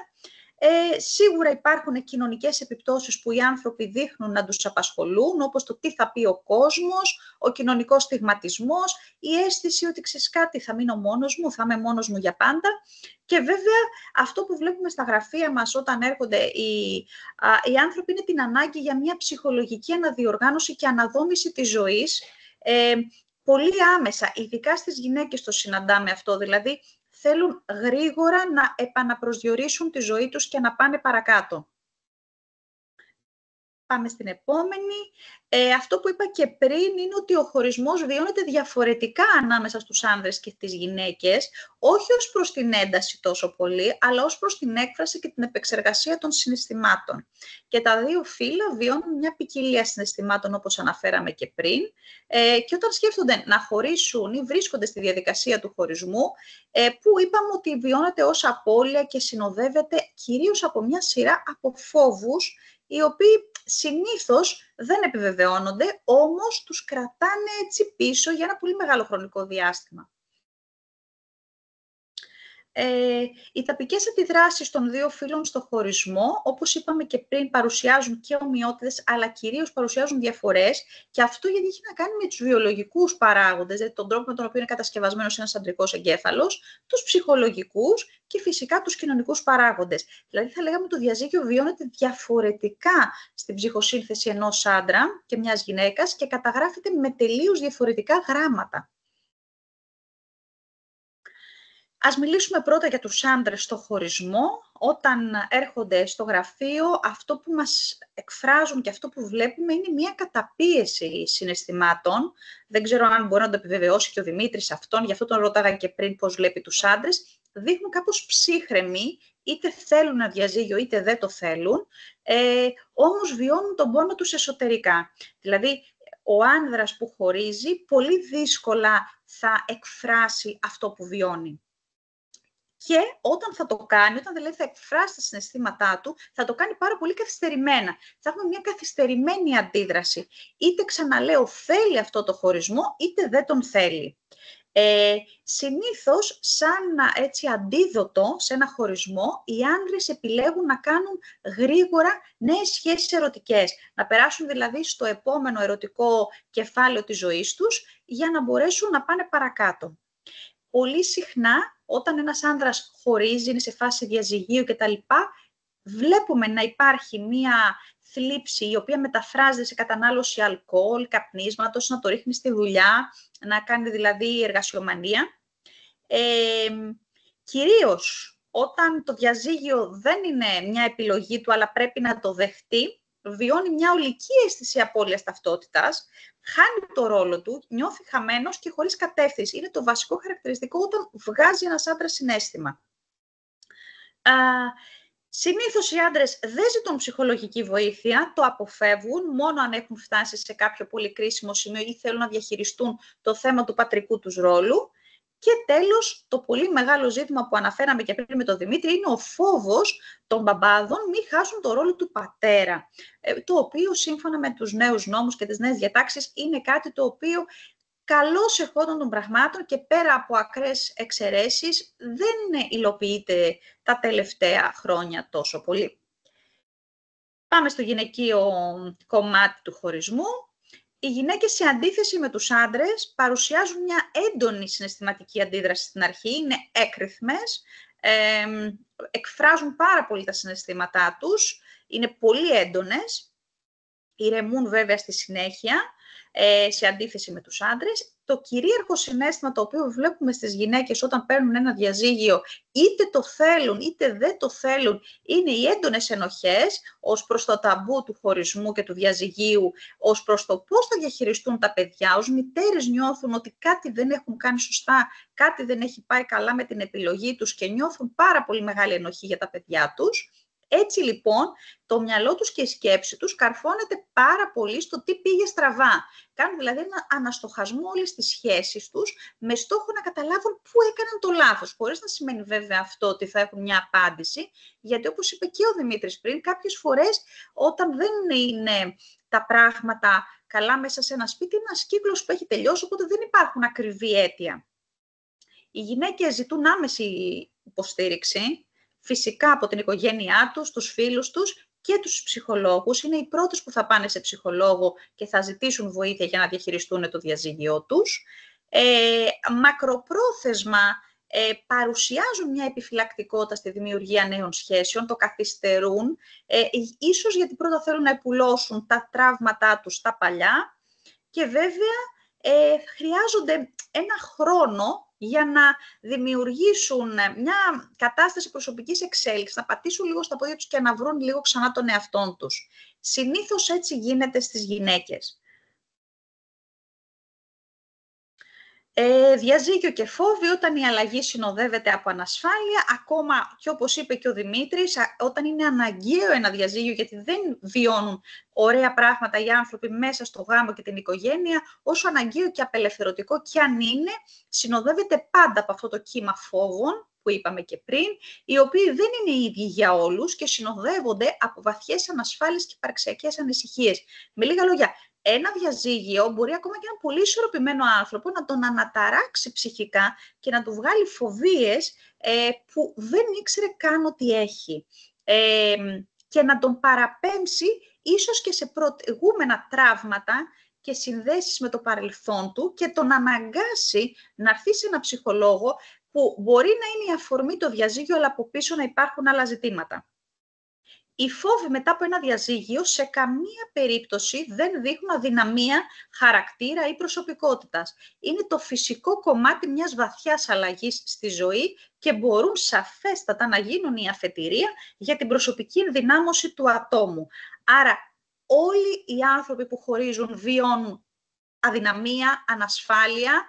Σίγουρα υπάρχουν κοινωνικές επιπτώσεις που οι άνθρωποι δείχνουν να τους απασχολούν, όπως το τι θα πει ο κόσμος, ο κοινωνικός στιγματισμός, η αίσθηση ότι ξέρεις κάτι, θα μείνω μόνος μου, θα είμαι μόνος μου για πάντα. Και βέβαια αυτό που βλέπουμε στα γραφεία μας όταν έρχονται οι άνθρωποι είναι την ανάγκη για μια ψυχολογική αναδιοργάνωση και αναδόμηση της ζωής, πολύ άμεσα, ειδικά στις γυναίκες το συναντάμε αυτό, δηλαδή θέλουν γρήγορα να επαναπροσδιορίσουν τη ζωή τους και να πάνε παρακάτω. Πάμε στην επόμενη. Αυτό που είπα και πριν είναι ότι ο χωρισμός βιώνεται διαφορετικά ανάμεσα στους άνδρες και τις γυναίκες, όχι ως προς την ένταση τόσο πολύ, αλλά ως προς την έκφραση και την επεξεργασία των συναισθημάτων. Και τα δύο φύλλα βιώνουν μια ποικιλία συναισθημάτων, όπως αναφέραμε και πριν, και όταν σκέφτονται να χωρίσουν ή βρίσκονται στη διαδικασία του χωρισμού, που είπαμε ότι βιώνεται ως απώλεια και συνοδεύεται κυρίως από μια σειρά από φόβους, οι οποίοι συνήθως δεν επιβεβαιώνονται, όμως τους κρατάνε έτσι πίσω για ένα πολύ μεγάλο χρονικό διάστημα. Οι τυπικές αντιδράσεις των δύο φύλων στο χωρισμό, όπως είπαμε και πριν, παρουσιάζουν και ομοιότητες, αλλά κυρίως παρουσιάζουν διαφορές, και αυτό γιατί έχει να κάνει με τους βιολογικούς παράγοντες, δηλαδή τον τρόπο με τον οποίο είναι κατασκευασμένος ένας αντρικός εγκέφαλος, τους ψυχολογικούς και φυσικά τους κοινωνικούς παράγοντες. Δηλαδή θα λέγαμε ότι το διαζύγιο βιώνεται διαφορετικά στην ψυχοσύνθεση ενός άντρα και μιας γυναίκας και καταγράφεται με τελείως διαφορετικά γράμματα. Ας μιλήσουμε πρώτα για τους άντρες στο χωρισμό. Όταν έρχονται στο γραφείο, αυτό που μας εκφράζουν και αυτό που βλέπουμε είναι μια καταπίεση συναισθημάτων. Δεν ξέρω αν μπορεί να το επιβεβαιώσει και ο Δημήτρης αυτόν, γι' αυτό τον ρώταγα και πριν πώς βλέπει τους άντρες. Δείχνουν κάπως ψύχρεμοι, είτε θέλουν ένα διαζύγιο είτε δεν το θέλουν, όμως βιώνουν τον πόνο τους εσωτερικά. Δηλαδή, ο άνδρας που χωρίζει πολύ δύσκολα θα εκφράσει αυτό που βιώνει. Και όταν θα το κάνει, όταν δηλαδή θα εκφράσει τα συναισθήματά του, θα το κάνει πάρα πολύ καθυστερημένα. Θα έχουμε μια καθυστερημένη αντίδραση. Είτε, ξαναλέω, θέλει αυτό το χωρισμό, είτε δεν τον θέλει. Συνήθως, σαν έτσι αντίδοτο σε ένα χωρισμό, οι άνδρες επιλέγουν να κάνουν γρήγορα νέες σχέσεις ερωτικές. Να περάσουν δηλαδή στο επόμενο ερωτικό κεφάλαιο της ζωής τους, για να μπορέσουν να πάνε παρακάτω. Πολύ συχνά, όταν ένας άνδρας χωρίζει, είναι σε φάση διαζυγίου κτλ., βλέπουμε να υπάρχει μία θλίψη η οποία μεταφράζεται σε κατανάλωση αλκοόλ, καπνίσματος, να το ρίχνει στη δουλειά, να κάνει δηλαδή εργασιομανία. Κυρίως όταν το διαζύγιο δεν είναι μια επιλογή του, αλλά πρέπει να το δεχτεί, βιώνει μια ολική αίσθηση απώλειας ταυτότητας, χάνει το ρόλο του, νιώθει χαμένος και χωρίς κατεύθυνση. Είναι το βασικό χαρακτηριστικό όταν βγάζει ένας άντρας συναίσθημα. Συνήθως οι άντρες δεν ζητούν ψυχολογική βοήθεια, το αποφεύγουν μόνο αν έχουν φτάσει σε κάποιο πολύ κρίσιμο σημείο ή θέλουν να διαχειριστούν το θέμα του πατρικού τους ρόλου. Και τέλος, το πολύ μεγάλο ζήτημα που αναφέραμε και πριν με τον Δημήτρη είναι ο φόβος των μπαμπάδων μην χάσουν το ρόλο του πατέρα, το οποίο σύμφωνα με τους νέους νόμους και τις νέες διατάξεις είναι κάτι το οποίο καλώς εχόντων των πραγμάτων και πέρα από ακραίες εξαιρέσεις δεν υλοποιείται τα τελευταία χρόνια τόσο πολύ. Πάμε στο γυναικείο κομμάτι του χωρισμού. Οι γυναίκες, σε αντίθεση με τους άντρες, παρουσιάζουν μια έντονη συναισθηματική αντίδραση στην αρχή, είναι έκρηθμες, εκφράζουν πάρα πολύ τα συναισθήματά τους, είναι πολύ έντονες, ηρεμούν βέβαια στη συνέχεια, σε αντίθεση με τους άντρες. Το κυρίαρχο συναίσθημα το οποίο βλέπουμε στις γυναίκες όταν παίρνουν ένα διαζύγιο, είτε το θέλουν είτε δεν το θέλουν, είναι οι έντονες ενοχές ως προς το ταμπού του χωρισμού και του διαζυγίου, ως προς το πώς θα διαχειριστούν τα παιδιά. Ως μητέρες νιώθουν ότι κάτι δεν έχουν κάνει σωστά, κάτι δεν έχει πάει καλά με την επιλογή τους και νιώθουν πάρα πολύ μεγάλη ενοχή για τα παιδιά τους. Έτσι λοιπόν, το μυαλό τους και η σκέψη τους καρφώνεται πάρα πολύ στο τι πήγε στραβά. Κάνουν δηλαδή ένα αναστοχασμό όλες τις σχέσεις τους με στόχο να καταλάβουν πού έκαναν το λάθος, χωρίς να σημαίνει βέβαια αυτό ότι θα έχουν μια απάντηση, γιατί όπως είπε και ο Δημήτρης πριν, κάποιες φορές όταν δεν είναι τα πράγματα καλά μέσα σε ένα σπίτι, είναι ένας κύκλος που έχει τελειώσει, οπότε δεν υπάρχουν ακριβή αίτια. Οι γυναίκες ζητούν άμεση υποστήριξη, φυσικά από την οικογένειά τους, τους φίλους τους και τους ψυχολόγους. Είναι οι πρώτες που θα πάνε σε ψυχολόγο και θα ζητήσουν βοήθεια για να διαχειριστούν το διαζύγιό τους. Μακροπρόθεσμα παρουσιάζουν μια επιφυλακτικότητα στη δημιουργία νέων σχέσεων, το καθυστερούν, ίσως γιατί πρώτα θέλουν να επουλώσουν τα τραύματά τους τα παλιά και βέβαια χρειάζονται ένα χρόνο για να δημιουργήσουν μια κατάσταση προσωπικής εξέλιξης, να πατήσουν λίγο στα πόδια τους και να βρουν λίγο ξανά τον εαυτόν τους. Συνήθως έτσι γίνεται στις γυναίκες. Διαζύγιο και φόβοι όταν η αλλαγή συνοδεύεται από ανασφάλεια, ακόμα και όπως είπε και ο Δημήτρης, όταν είναι αναγκαίο ένα διαζύγιο, γιατί δεν βιώνουν ωραία πράγματα οι άνθρωποι μέσα στο γάμο και την οικογένεια, όσο αναγκαίο και απελευθερωτικό κι αν είναι, συνοδεύεται πάντα από αυτό το κύμα φόβων που είπαμε και πριν, οι οποίοι δεν είναι οι ίδιοι για όλους και συνοδεύονται από βαθιές ανασφάλειες και υπαρξιακές ανησυχίες. Με λίγα λόγια, ένα διαζύγιο μπορεί ακόμα και ένα πολύ ισορροπημένο άνθρωπο να τον αναταράξει ψυχικά και να του βγάλει φοβίες που δεν ήξερε καν ότι έχει και να τον παραπέμψει ίσως και σε προηγούμενα τραύματα και συνδέσεις με το παρελθόν του και τον αναγκάσει να έρθει σε ένα ψυχολόγο που μπορεί να είναι η αφορμή το διαζύγιο, αλλά από πίσω να υπάρχουν άλλα ζητήματα. Οι φόβοι μετά από ένα διαζύγιο σε καμία περίπτωση δεν δείχνουν αδυναμία χαρακτήρα ή προσωπικότητας. Είναι το φυσικό κομμάτι μιας βαθιάς αλλαγής στη ζωή και μπορούν σαφέστατα να γίνουν η αφετηρία για την προσωπική ενδυνάμωση του ατόμου. Άρα όλοι οι άνθρωποι που χωρίζουν βιώνουν αδυναμία, ανασφάλεια,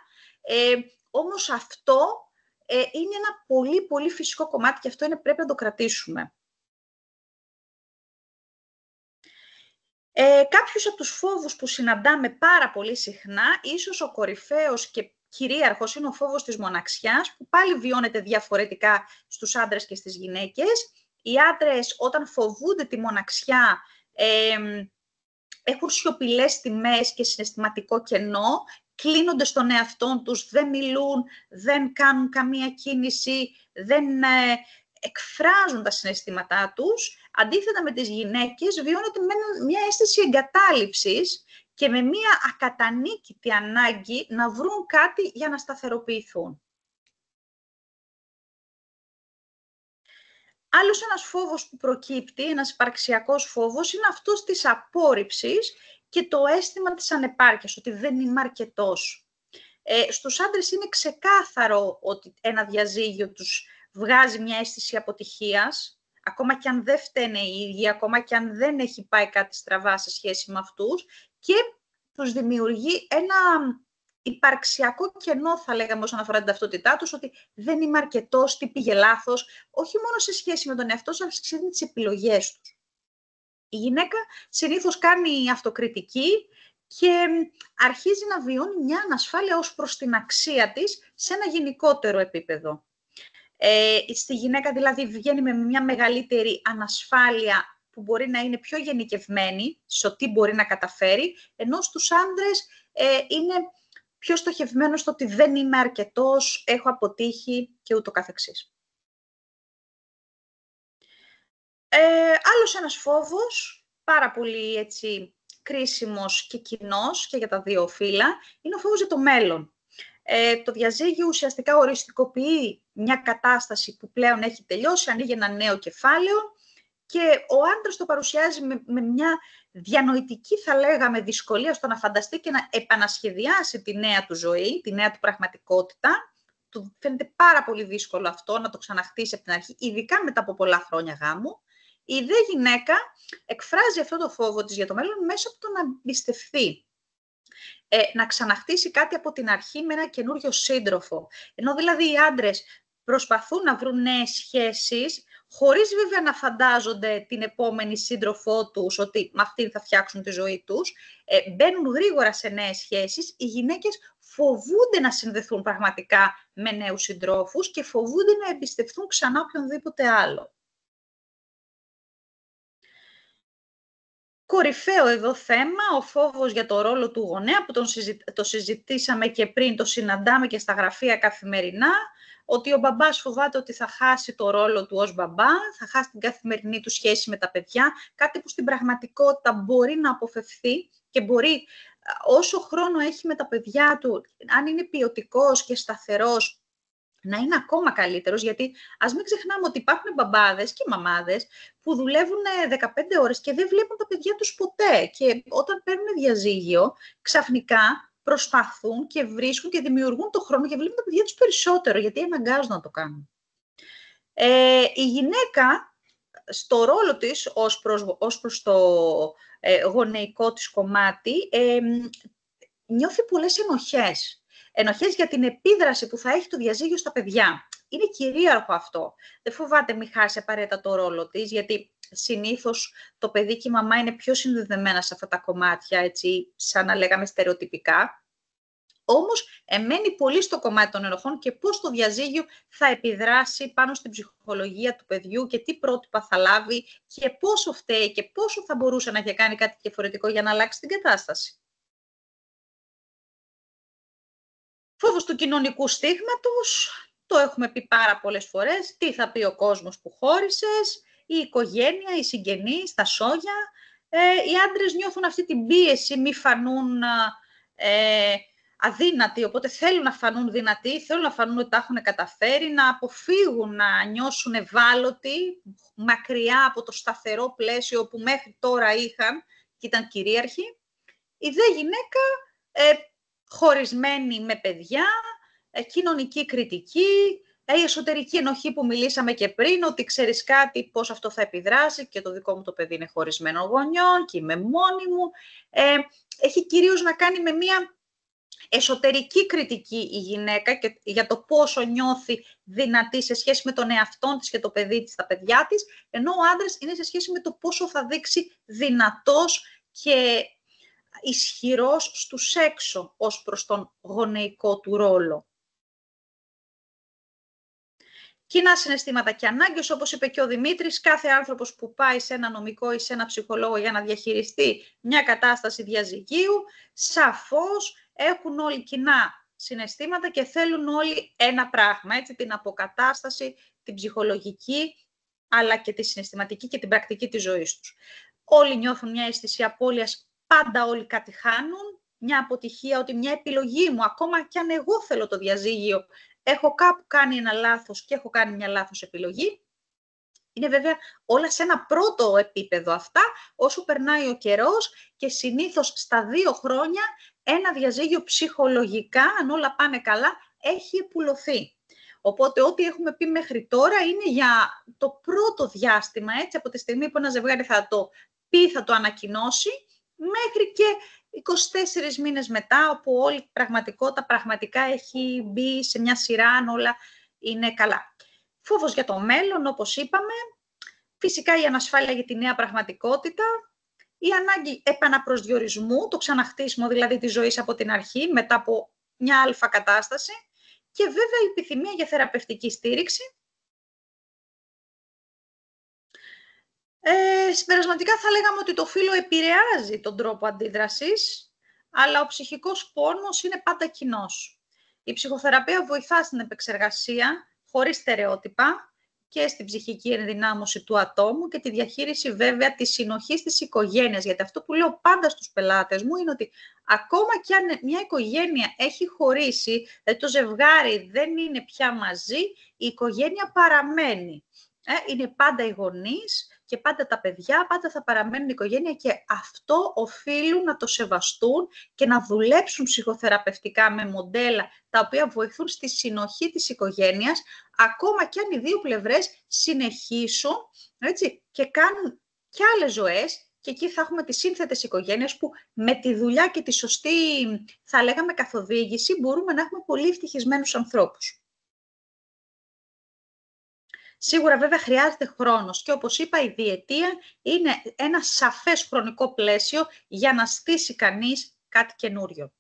όμως αυτό είναι ένα πολύ πολύ φυσικό κομμάτι και αυτό πρέπει να το κρατήσουμε. Κάποιους από τους φόβους που συναντάμε πάρα πολύ συχνά, ίσως ο κορυφαίος και κυρίαρχος είναι ο φόβος της μοναξιάς, που πάλι βιώνεται διαφορετικά στους άντρες και στις γυναίκες. Οι άντρες όταν φοβούνται τη μοναξιά έχουν σιωπηλές τιμές και συναισθηματικό κενό, κλείνονται στον εαυτόν τους, δεν μιλούν, δεν κάνουν καμία κίνηση, δεν εκφράζουν τα συναισθήματά τους. Αντίθετα με τις γυναίκες, βιώνεται με μια αίσθηση εγκατάλειψης και με μια ακατανίκητη ανάγκη να βρουν κάτι για να σταθεροποιηθούν. Άλλος ένας φόβος που προκύπτει, ένας υπαρξιακός φόβος, είναι αυτός της απόρριψης και το αίσθημα της ανεπάρκειας, ότι δεν είμαι αρκετός. Στους άντρες είναι ξεκάθαρο ότι ένα διαζύγιο τους βγάζει μια αίσθηση αποτυχίας, ακόμα και αν δεν φταίνε οι ίδιοι, ακόμα και αν δεν έχει πάει κάτι στραβά σε σχέση με αυτούς, και τους δημιουργεί ένα υπαρξιακό κενό, θα λέγαμε, όσον αφορά την ταυτότητά τους, ότι δεν είμαι αρκετός, τι πήγε λάθος, όχι μόνο σε σχέση με τον εαυτό τους, αλλά σε σχέση με τις επιλογές τους. Η γυναίκα συνήθως κάνει αυτοκριτική και αρχίζει να βιώνει μια ανασφάλεια ως προς την αξία της σε ένα γενικότερο επίπεδο. Στη γυναίκα δηλαδή βγαίνει με μια μεγαλύτερη ανασφάλεια που μπορεί να είναι πιο γενικευμένη σε ό,τι μπορεί να καταφέρει, ενώ στους άντρες είναι πιο στοχευμένο στο ότι δεν είμαι αρκετός, έχω αποτύχει και ούτω καθεξής. Άλλος ένας φόβος, πάρα πολύ έτσι κρίσιμος και κοινός και για τα δύο φύλλα, είναι ο φόβος για το μέλλον. Το διαζύγιο ουσιαστικά οριστικοποιεί μια κατάσταση που πλέον έχει τελειώσει, ανοίγει ένα νέο κεφάλαιο και ο άντρας το παρουσιάζει με μια διανοητική, θα λέγαμε, δυσκολία στο να φανταστεί και να επανασχεδιάσει τη νέα του ζωή, τη νέα του πραγματικότητα. Του φαίνεται πάρα πολύ δύσκολο αυτό να το ξαναχτίσει από την αρχή, ειδικά μετά από πολλά χρόνια γάμου. Η δε γυναίκα εκφράζει αυτό το φόβο της για το μέλλον μέσα από το να εμπιστευθεί. Να ξαναχτίσει κάτι από την αρχή με ένα καινούριο σύντροφο. Ενώ δηλαδή οι άντρες προσπαθούν να βρουν νέες σχέσεις, χωρίς βέβαια να φαντάζονται την επόμενη σύντροφό τους, ότι με αυτήν θα φτιάξουν τη ζωή τους, μπαίνουν γρήγορα σε νέες σχέσεις. Οι γυναίκες φοβούνται να συνδεθούν πραγματικά με νέους συντρόφους και φοβούνται να εμπιστευτούν ξανά οποιονδήποτε άλλο. Κορυφαίο εδώ θέμα, ο φόβος για το ρόλο του γονέα, που το συζητήσαμε και πριν, το συναντάμε και στα γραφεία καθημερινά, ότι ο μπαμπάς φοβάται ότι θα χάσει το ρόλο του ως μπαμπά, θα χάσει την καθημερινή του σχέση με τα παιδιά, κάτι που στην πραγματικότητα μπορεί να αποφευθεί και μπορεί, όσο χρόνο έχει με τα παιδιά του, αν είναι ποιοτικός και σταθερός, να είναι ακόμα καλύτερος, γιατί ας μην ξεχνάμε ότι υπάρχουν μπαμπάδες και μαμάδες που δουλεύουν 15 ώρες και δεν βλέπουν τα παιδιά τους ποτέ. Και όταν παίρνουν διαζύγιο, ξαφνικά προσπαθούν και βρίσκουν και δημιουργούν το χρόνο και βλέπουν τα παιδιά τους περισσότερο, γιατί αναγκάζουν να το κάνουν. Η γυναίκα, στο ρόλο της ως προς το γονεϊκό της κομμάτι, νιώθει πολλές ενοχές. Ενοχές για την επίδραση που θα έχει το διαζύγιο στα παιδιά. Είναι κυρίαρχο αυτό. Δεν φοβάται μη χάσει απαραίτητα το ρόλο της, γιατί συνήθως το παιδί και η μαμά είναι πιο συνδεδεμένα σε αυτά τα κομμάτια, έτσι, σαν να λέγαμε στερεοτυπικά. Όμως, εμένει πολύ στο κομμάτι των ενοχών και πώς το διαζύγιο θα επιδράσει πάνω στην ψυχολογία του παιδιού και τι πρότυπα θα λάβει και πόσο φταίει και πόσο θα μπορούσε να έχει κάνει κάτι διαφορετικό για να αλλάξει την κατάσταση. Φόβος του κοινωνικού στίγματος, το έχουμε πει πάρα πολλές φορές, τι θα πει ο κόσμος που χώρισες, η οικογένεια, οι συγγενείς, τα σόγια. Οι άντρες νιώθουν αυτή την πίεση, μη φανούν αδύνατοι, οπότε θέλουν να φανούν δυνατοί, θέλουν να φανούν ότι τα έχουν καταφέρει, να αποφύγουν να νιώσουν ευάλωτοι, μακριά από το σταθερό πλαίσιο που μέχρι τώρα είχαν και ήταν κυρίαρχοι. Η δε γυναίκα, χωρισμένη με παιδιά, κοινωνική κριτική, η εσωτερική ενοχή που μιλήσαμε και πριν, ότι ξέρεις κάτι, πώς αυτό θα επιδράσει και το δικό μου το παιδί είναι χωρισμένο γονιών και είμαι μόνη μου. Έχει κυρίως να κάνει με μια εσωτερική κριτική η γυναίκα και για το πόσο νιώθει δυνατή σε σχέση με τον εαυτό της και το παιδί της, τα παιδιά της, ενώ ο άντρας είναι σε σχέση με το πόσο θα δείξει δυνατός και ισχυρός στους έξω ως προς τον γονεϊκό του ρόλο. Κοινά συναισθήματα και ανάγκες, όπως είπε και ο Δημήτρης, κάθε άνθρωπος που πάει σε ένα νομικό ή σε ένα ψυχολόγο για να διαχειριστεί μια κατάσταση διαζυγίου, σαφώς έχουν όλοι κοινά συναισθήματα και θέλουν όλοι ένα πράγμα, έτσι, την αποκατάσταση, την ψυχολογική, αλλά και τη συναισθηματική και την πρακτική της ζωής τους. Όλοι νιώθουν μια αίσθηση απώλειας, πάντα όλοι κάτι χάνουν, μια αποτυχία, ότι μια επιλογή μου, ακόμα κι αν εγώ θέλω το διαζύγιο, έχω κάπου κάνει ένα λάθος και έχω κάνει μια λάθος επιλογή. Είναι βέβαια όλα σε ένα πρώτο επίπεδο αυτά, όσο περνάει ο καιρός και συνήθως στα 2 χρόνια ένα διαζύγιο ψυχολογικά, αν όλα πάνε καλά, έχει επουλωθεί. Οπότε ό,τι έχουμε πει μέχρι τώρα είναι για το πρώτο διάστημα, έτσι, από τη στιγμή που ένα ζευγάρι θα το πει, θα το ανακοινώσει, μέχρι και 24 μήνες μετά, όπου όλη η πραγματικότητα πραγματικά έχει μπει σε μια σειρά, αν όλα είναι καλά. Φόβος για το μέλλον, όπως είπαμε, φυσικά η ανασφάλεια για τη νέα πραγματικότητα, η ανάγκη επαναπροσδιορισμού, το ξαναχτίσιμο δηλαδή της ζωής από την αρχή, μετά από μια αλφα κατάσταση, και βέβαια η επιθυμία για θεραπευτική στήριξη. Συμπερασματικά θα λέγαμε ότι το φύλο επηρεάζει τον τρόπο αντίδρασης, αλλά ο ψυχικός πόνος είναι πάντα κοινός. Η ψυχοθεραπεία βοηθά στην επεξεργασία, χωρίς στερεότυπα, και στην ψυχική ενδυνάμωση του ατόμου και τη διαχείριση βέβαια της συνοχής της οικογένειας. Γιατί αυτό που λέω πάντα στους πελάτες μου είναι ότι ακόμα κι αν μια οικογένεια έχει χωρίσει, δηλαδή το ζευγάρι δεν είναι πια μαζί, η οικογένεια παραμένει. Είναι πάντα οι γονείς και πάντα τα παιδιά, πάντα θα παραμένουν η οικογένεια, και αυτό οφείλουν να το σεβαστούν και να δουλέψουν ψυχοθεραπευτικά με μοντέλα τα οποία βοηθούν στη συνοχή της οικογένειας, ακόμα και αν οι δύο πλευρές συνεχίσουν, έτσι, και κάνουν και άλλες ζωές, και εκεί θα έχουμε τις σύνθετες οικογένειες που με τη δουλειά και τη σωστή, θα λέγαμε, καθοδήγηση μπορούμε να έχουμε πολύ ευτυχισμένους ανθρώπους. Σίγουρα βέβαια χρειάζεται χρόνος και όπως είπα η διετία είναι ένα σαφές χρονικό πλαίσιο για να στήσει κανείς κάτι καινούριο.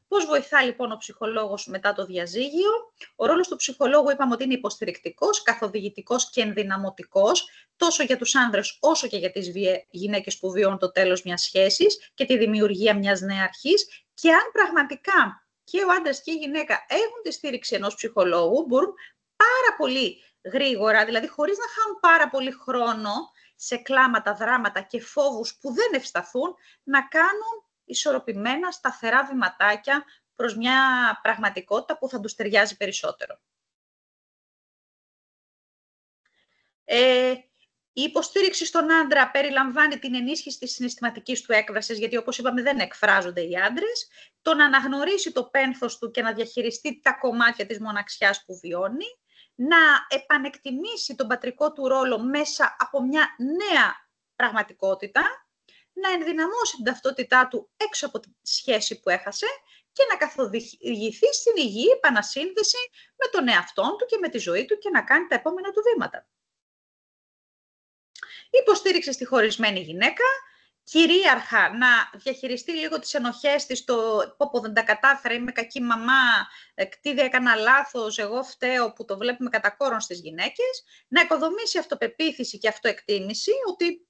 Πώς βοηθά λοιπόν ο ψυχολόγος μετά το διαζύγιο? Ο ρόλος του ψυχολόγου είπαμε ότι είναι υποστηρικτικός, καθοδηγητικός και ενδυναμωτικός, τόσο για τους άνδρες όσο και για τις γυναίκες που βιώνουν το τέλος μιας σχέσης και τη δημιουργία μιας νέας αρχής. Και αν πραγματικά και ο άντρας και η γυναίκα έχουν τη στήριξη ενός ψυχολόγου, μπορούν πάρα πολύ γρήγορα, δηλαδή χωρίς να χάνουν πάρα πολύ χρόνο σε κλάματα, δράματα και φόβους που δεν ευσταθούν, να κάνουν ισορροπημένα, σταθερά βηματάκια προς μια πραγματικότητα που θα τους ταιριάζει περισσότερο. Η υποστήριξη στον άντρα περιλαμβάνει την ενίσχυση της συναισθηματικής του έκφρασης, γιατί όπως είπαμε δεν εκφράζονται οι άντρες, το να αναγνωρίσει το πένθος του και να διαχειριστεί τα κομμάτια της μοναξιάς που βιώνει, να επανεκτιμήσει τον πατρικό του ρόλο μέσα από μια νέα πραγματικότητα, να ενδυναμώσει την ταυτότητά του έξω από τη σχέση που έχασε και να καθοδηγηθεί στην υγιή επανασύνδεση με τον εαυτό του και με τη ζωή του και να κάνει τα επόμενα του βήματα. Υποστήριξη στη χωρισμένη γυναίκα, κυρίαρχα να διαχειριστεί λίγο τις ενοχές της, το «πω δεν τα κατάφερα, είμαι κακή μαμά, κτίδια έκανα λάθος, εγώ φταίω», που το βλέπουμε κατά κόρον στις γυναίκες, να οικοδομήσει αυτοπεποίθηση και αυτοεκτίμηση, ότι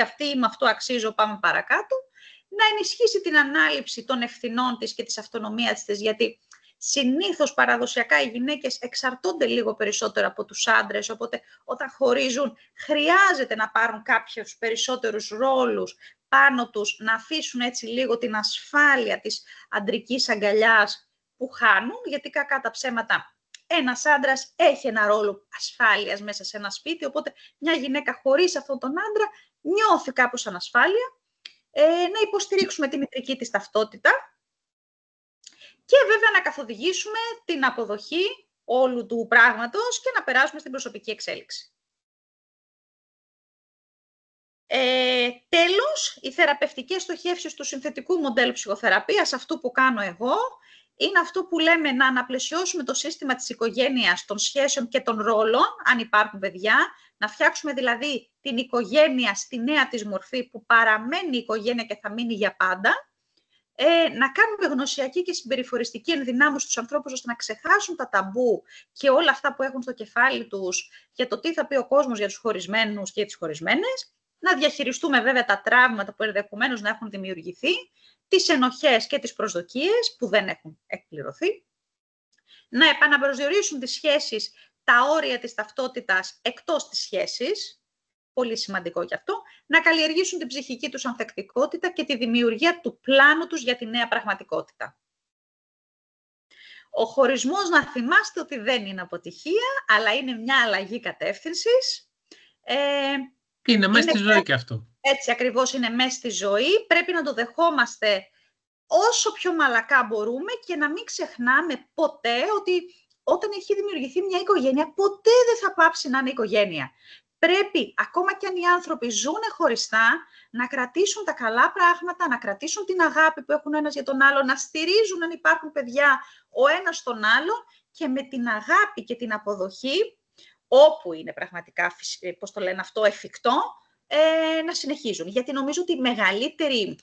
αυτή είμαι, αυτό αξίζω, πάμε παρακάτω, να ενισχύσει την ανάληψη των ευθυνών της και της αυτονομίας της, γιατί συνήθως παραδοσιακά οι γυναίκες εξαρτώνται λίγο περισσότερο από τους άντρες, οπότε όταν χωρίζουν χρειάζεται να πάρουν κάποιους περισσότερους ρόλους πάνω τους, να αφήσουν έτσι λίγο την ασφάλεια της αντρικής αγκαλιάς που χάνουν, γιατί κακά τα ψέματα ένας άντρας έχει ένα ρόλο ασφάλειας μέσα σε ένα σπίτι, οπότε μια γυναίκα χωρίς αυτόν τον άντρα νιώθει κάπως ανασφάλεια. Να υποστηρίξουμε τη μητρική της ταυτότητα και βέβαια να καθοδηγήσουμε την αποδοχή όλου του πράγματος και να περάσουμε στην προσωπική εξέλιξη. Τέλος, οι θεραπευτικές στοχεύσεις του συνθετικού μοντέλου ψυχοθεραπείας, αυτού που κάνω εγώ, είναι αυτό που λέμε να αναπλαισιώσουμε το σύστημα της οικογένειας, των σχέσεων και των ρόλων, αν υπάρχουν παιδιά, να φτιάξουμε δηλαδή την οικογένεια στη νέα της μορφή που παραμένει η οικογένεια και θα μείνει για πάντα, να κάνουμε γνωσιακή και συμπεριφοριστική ενδυνάμωση στους ανθρώπους ώστε να ξεχάσουν τα ταμπού και όλα αυτά που έχουν στο κεφάλι τους για το τι θα πει ο κόσμος για τους χωρισμένους και τις χωρισμένες, να διαχειριστούμε βέβαια τα τραύματα που ενδεχομένως να έχουν δημιουργηθεί, τις ενοχές και τις προσδοκίες που δεν έχουν εκπληρωθεί, να επαναπροσδιορίσουν τις σχέσεις, τα όρια της ταυτότητας εκτός της σχέσης, πολύ σημαντικό γι' αυτό, να καλλιεργήσουν την ψυχική τους ανθεκτικότητα και τη δημιουργία του πλάνου τους για τη νέα πραγματικότητα. Ο χωρισμός, να θυμάστε ότι δεν είναι αποτυχία, αλλά είναι μια αλλαγή κατεύθυνσης. Είναι μέσα στη ζωή και αυτό. Έτσι ακριβώς, είναι μέσα στη ζωή. Πρέπει να το δεχόμαστε όσο πιο μαλακά μπορούμε και να μην ξεχνάμε ποτέ ότι όταν έχει δημιουργηθεί μια οικογένεια, ποτέ δεν θα πάψει να είναι οικογένεια. Πρέπει, ακόμα και αν οι άνθρωποι ζουν χωριστά, να κρατήσουν τα καλά πράγματα, να κρατήσουν την αγάπη που έχουν ο ένας για τον άλλο, να στηρίζουν αν υπάρχουν παιδιά ο ένας τον άλλο και με την αγάπη και την αποδοχή, όπου είναι πραγματικά, πώς το λένε αυτό, εφικτό, να συνεχίζουν. Γιατί νομίζω ότι η μεγαλύτερη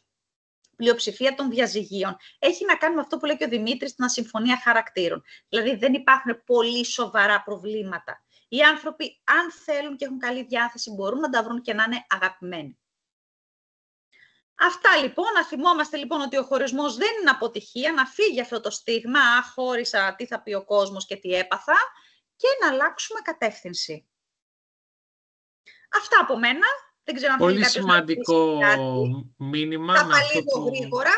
πλειοψηφία των διαζυγίων έχει να κάνει με αυτό που λέει και ο Δημήτρης, την ασυμφωνία χαρακτήρων. Δηλαδή δεν υπάρχουν πολύ σοβαρά προβλήματα. Οι άνθρωποι, αν θέλουν και έχουν καλή διάθεση, μπορούν να τα βρουν και να είναι αγαπημένοι. Αυτά λοιπόν, να θυμόμαστε λοιπόν ότι ο χωρισμός δεν είναι αποτυχία, να φύγει αυτό το στίγμα, χώρισα, τι θα πει ο κόσμος και τι έπαθα, και να αλλάξουμε κατεύθυνση. Αυτά από μένα. Δεν ξέρω αν πολύ σημαντικό μήνυμα. Θα λίγο γρήγορα.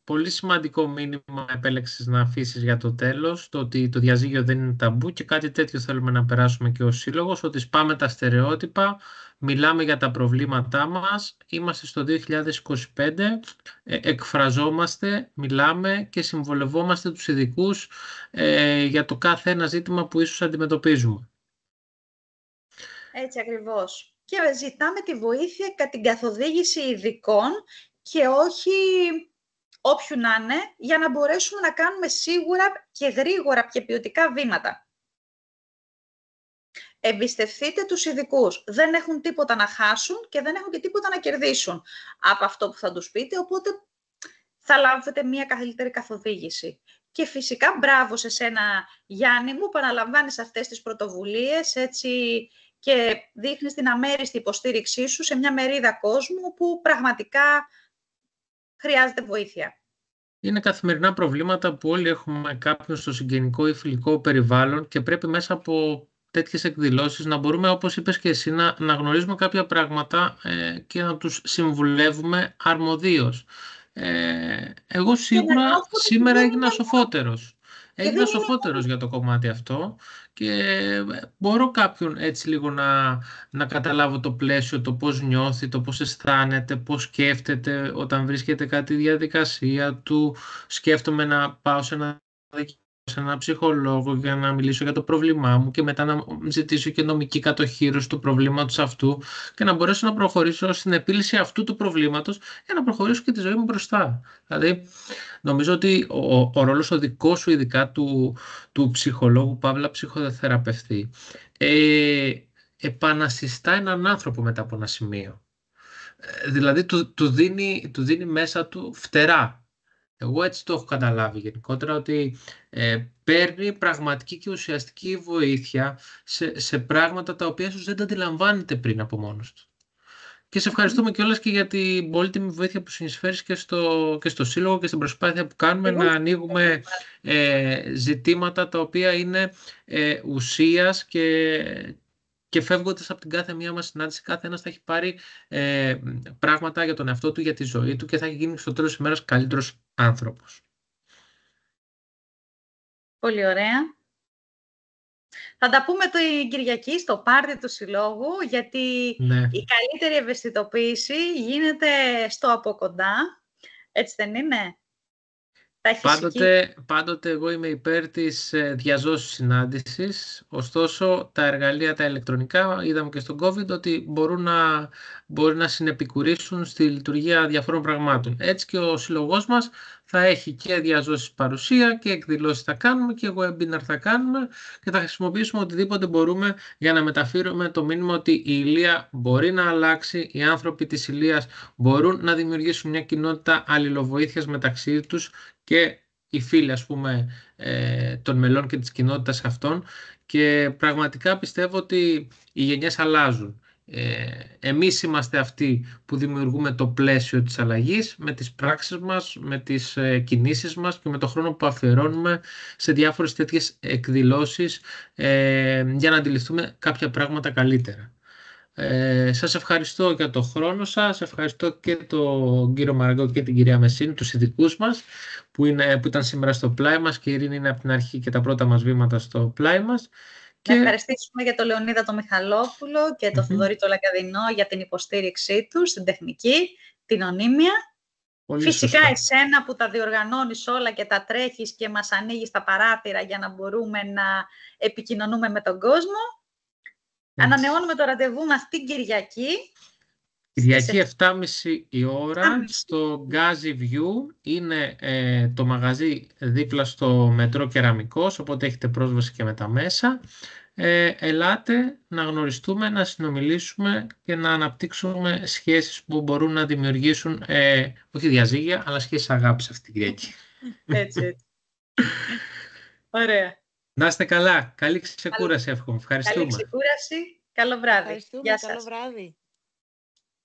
Πολύ σημαντικό μήνυμα επέλεξες να αφήσεις για το τέλος, το ότι το διαζύγιο δεν είναι ταμπού, και κάτι τέτοιο θέλουμε να περάσουμε και ως σύλλογος, ότι σπάμε τα στερεότυπα, μιλάμε για τα προβλήματά μας, είμαστε στο 2025, εκφραζόμαστε, μιλάμε και συμβολευόμαστε τους ειδικούς για το κάθε ένα ζήτημα που ίσως αντιμετωπίζουμε. Έτσι ακριβώς. Και ζητάμε τη βοήθεια κατά την καθοδήγηση ειδικών και όχι όποιου να είναι, για να μπορέσουμε να κάνουμε σίγουρα και γρήγορα και ποιοτικά βήματα. Εμπιστευτείτε τους ειδικούς. Δεν έχουν τίποτα να χάσουν και δεν έχουν και τίποτα να κερδίσουν από αυτό που θα τους πείτε, οπότε θα λάβετε μια καλύτερη καθοδήγηση. Και φυσικά μπράβο σε σένα, Γιάννη μου, που αναλαμβάνεις αυτές τις πρωτοβουλίες έτσι, και δείχνεις την αμέριστη υποστήριξή σου σε μια μερίδα κόσμου που πραγματικά χρειάζεται βοήθεια. Είναι καθημερινά προβλήματα που όλοι έχουμε κάποιον στο συγγενικό ή φιλικό περιβάλλον και πρέπει μέσα από τέτοιες εκδηλώσεις να μπορούμε, όπως είπες και εσύ, να γνωρίζουμε κάποια πράγματα και να τους συμβουλεύουμε αρμοδίως. Εγώ σίγουρα σήμερα έγινα σοφότερος. Έγινα σοφότερος για το κομμάτι αυτό και μπορώ κάποιον έτσι λίγο να καταλάβω το πλαίσιο, το πώς νιώθει, το πώς αισθάνεται, πώς σκέφτεται όταν βρίσκεται κάτι διαδικασία του. Σκέφτομαι να πάω σε ένα ψυχολόγο για να μιλήσω για το πρόβλημά μου και μετά να ζητήσω και νομική κατοχήρωση του προβλήματος αυτού και να μπορέσω να προχωρήσω στην επίλυση αυτού του προβλήματος για να προχωρήσω και τη ζωή μου μπροστά. Δηλαδή, νομίζω ότι ο ρόλος ο δικός σου, ειδικά του ψυχολόγου, παύλα ψυχοθεραπευτή, επανασυστά έναν άνθρωπο μετά από ένα σημείο. Δηλαδή, του δίνει μέσα του φτερά. Εγώ έτσι το έχω καταλάβει γενικότερα, ότι παίρνει πραγματική και ουσιαστική βοήθεια σε πράγματα τα οποία ίσως δεν τα αντιλαμβάνεται πριν από μόνος του. Και σε ευχαριστούμε κιόλας και για την πολύτιμη βοήθεια που συνεισφέρεις και στο Σύλλογο και στην προσπάθεια που κάνουμε να ανοίγουμε ζητήματα τα οποία είναι ουσίας και φεύγοντας από την κάθε μία μας συνάντηση, κάθε ένας θα έχει πάρει πράγματα για τον εαυτό του, για τη ζωή του και θα έχει γίνει στο τέλος της ημέρας καλύτερος άνθρωπος. Πολύ ωραία. Θα τα πούμε την Κυριακή στο πάρτι του Συλλόγου, γιατί η καλύτερη ευαισθητοποίηση γίνεται στο από κοντά. Έτσι δεν είναι? Πάντοτε εγώ είμαι υπέρ της διαζώσης συνάντησης, ωστόσο τα εργαλεία τα ηλεκτρονικά, είδαμε και στον COVID, ότι μπορεί να συνεπικουρήσουν στη λειτουργία διαφόρων πραγμάτων. Έτσι και ο σύλλογός μας θα έχει και διαζώσεις παρουσία και εκδηλώσεις θα κάνουμε και webinar θα κάνουμε και θα χρησιμοποιήσουμε οτιδήποτε μπορούμε για να μεταφέρουμε το μήνυμα ότι η Ηλία μπορεί να αλλάξει, οι άνθρωποι της Ηλίας μπορούν να δημιουργήσουν μια κοινότητα αλληλοβοήθειας μεταξύ τους και οι φίλοι, ας πούμε, των μελών και της κοινότητας αυτών, και πραγματικά πιστεύω ότι οι γενιές αλλάζουν. Εμείς είμαστε αυτοί που δημιουργούμε το πλαίσιο της αλλαγής με τις πράξεις μας, με τις κινήσεις μας και με το χρόνο που αφιερώνουμε σε διάφορες τέτοιες εκδηλώσεις για να αντιληφθούμε κάποια πράγματα καλύτερα. Σας ευχαριστώ για το χρόνο σας, ευχαριστώ και τον κύριο Μαραγκό και την κυρία Μεσίνη, τους ειδικούς μας που ήταν σήμερα στο πλάι μας, και η Ειρήνη είναι από την αρχή και τα πρώτα μας βήματα στο πλάι μας, Να ευχαριστήσουμε για τον Λεωνίδα τον Μιχαλόπουλο και τον Θοδωρή τον Λακαδινό για την υποστήριξή του στην τεχνική, την ονίμια. Πολύ Φυσικά σωστά. εσένα που τα διοργανώνεις όλα και τα τρέχεις και μας ανοίγεις τα παράθυρα για να μπορούμε να επικοινωνούμε με τον κόσμο. Ανανεώνουμε το ραντεβού μας την Κυριακή. Κυριακή 7.30 η ώρα στο Gazi View. Είναι το μαγαζί δίπλα στο μετρό Κεραμικός, οπότε έχετε πρόσβαση και με τα μέσα. Ελάτε να γνωριστούμε, να συνομιλήσουμε και να αναπτύξουμε σχέσεις που μπορούν να δημιουργήσουν, όχι διαζύγια, αλλά σχέσεις αγάπης αυτή την Κυριακή. Έτσι. Ωραία. Να είστε καλά. Καλή ξεκούραση εύχομαι. Ευχαριστούμε. Καλή ξεκούραση. Καλό βράδυ. Ευχαριστούμε. Καλό βράδυ.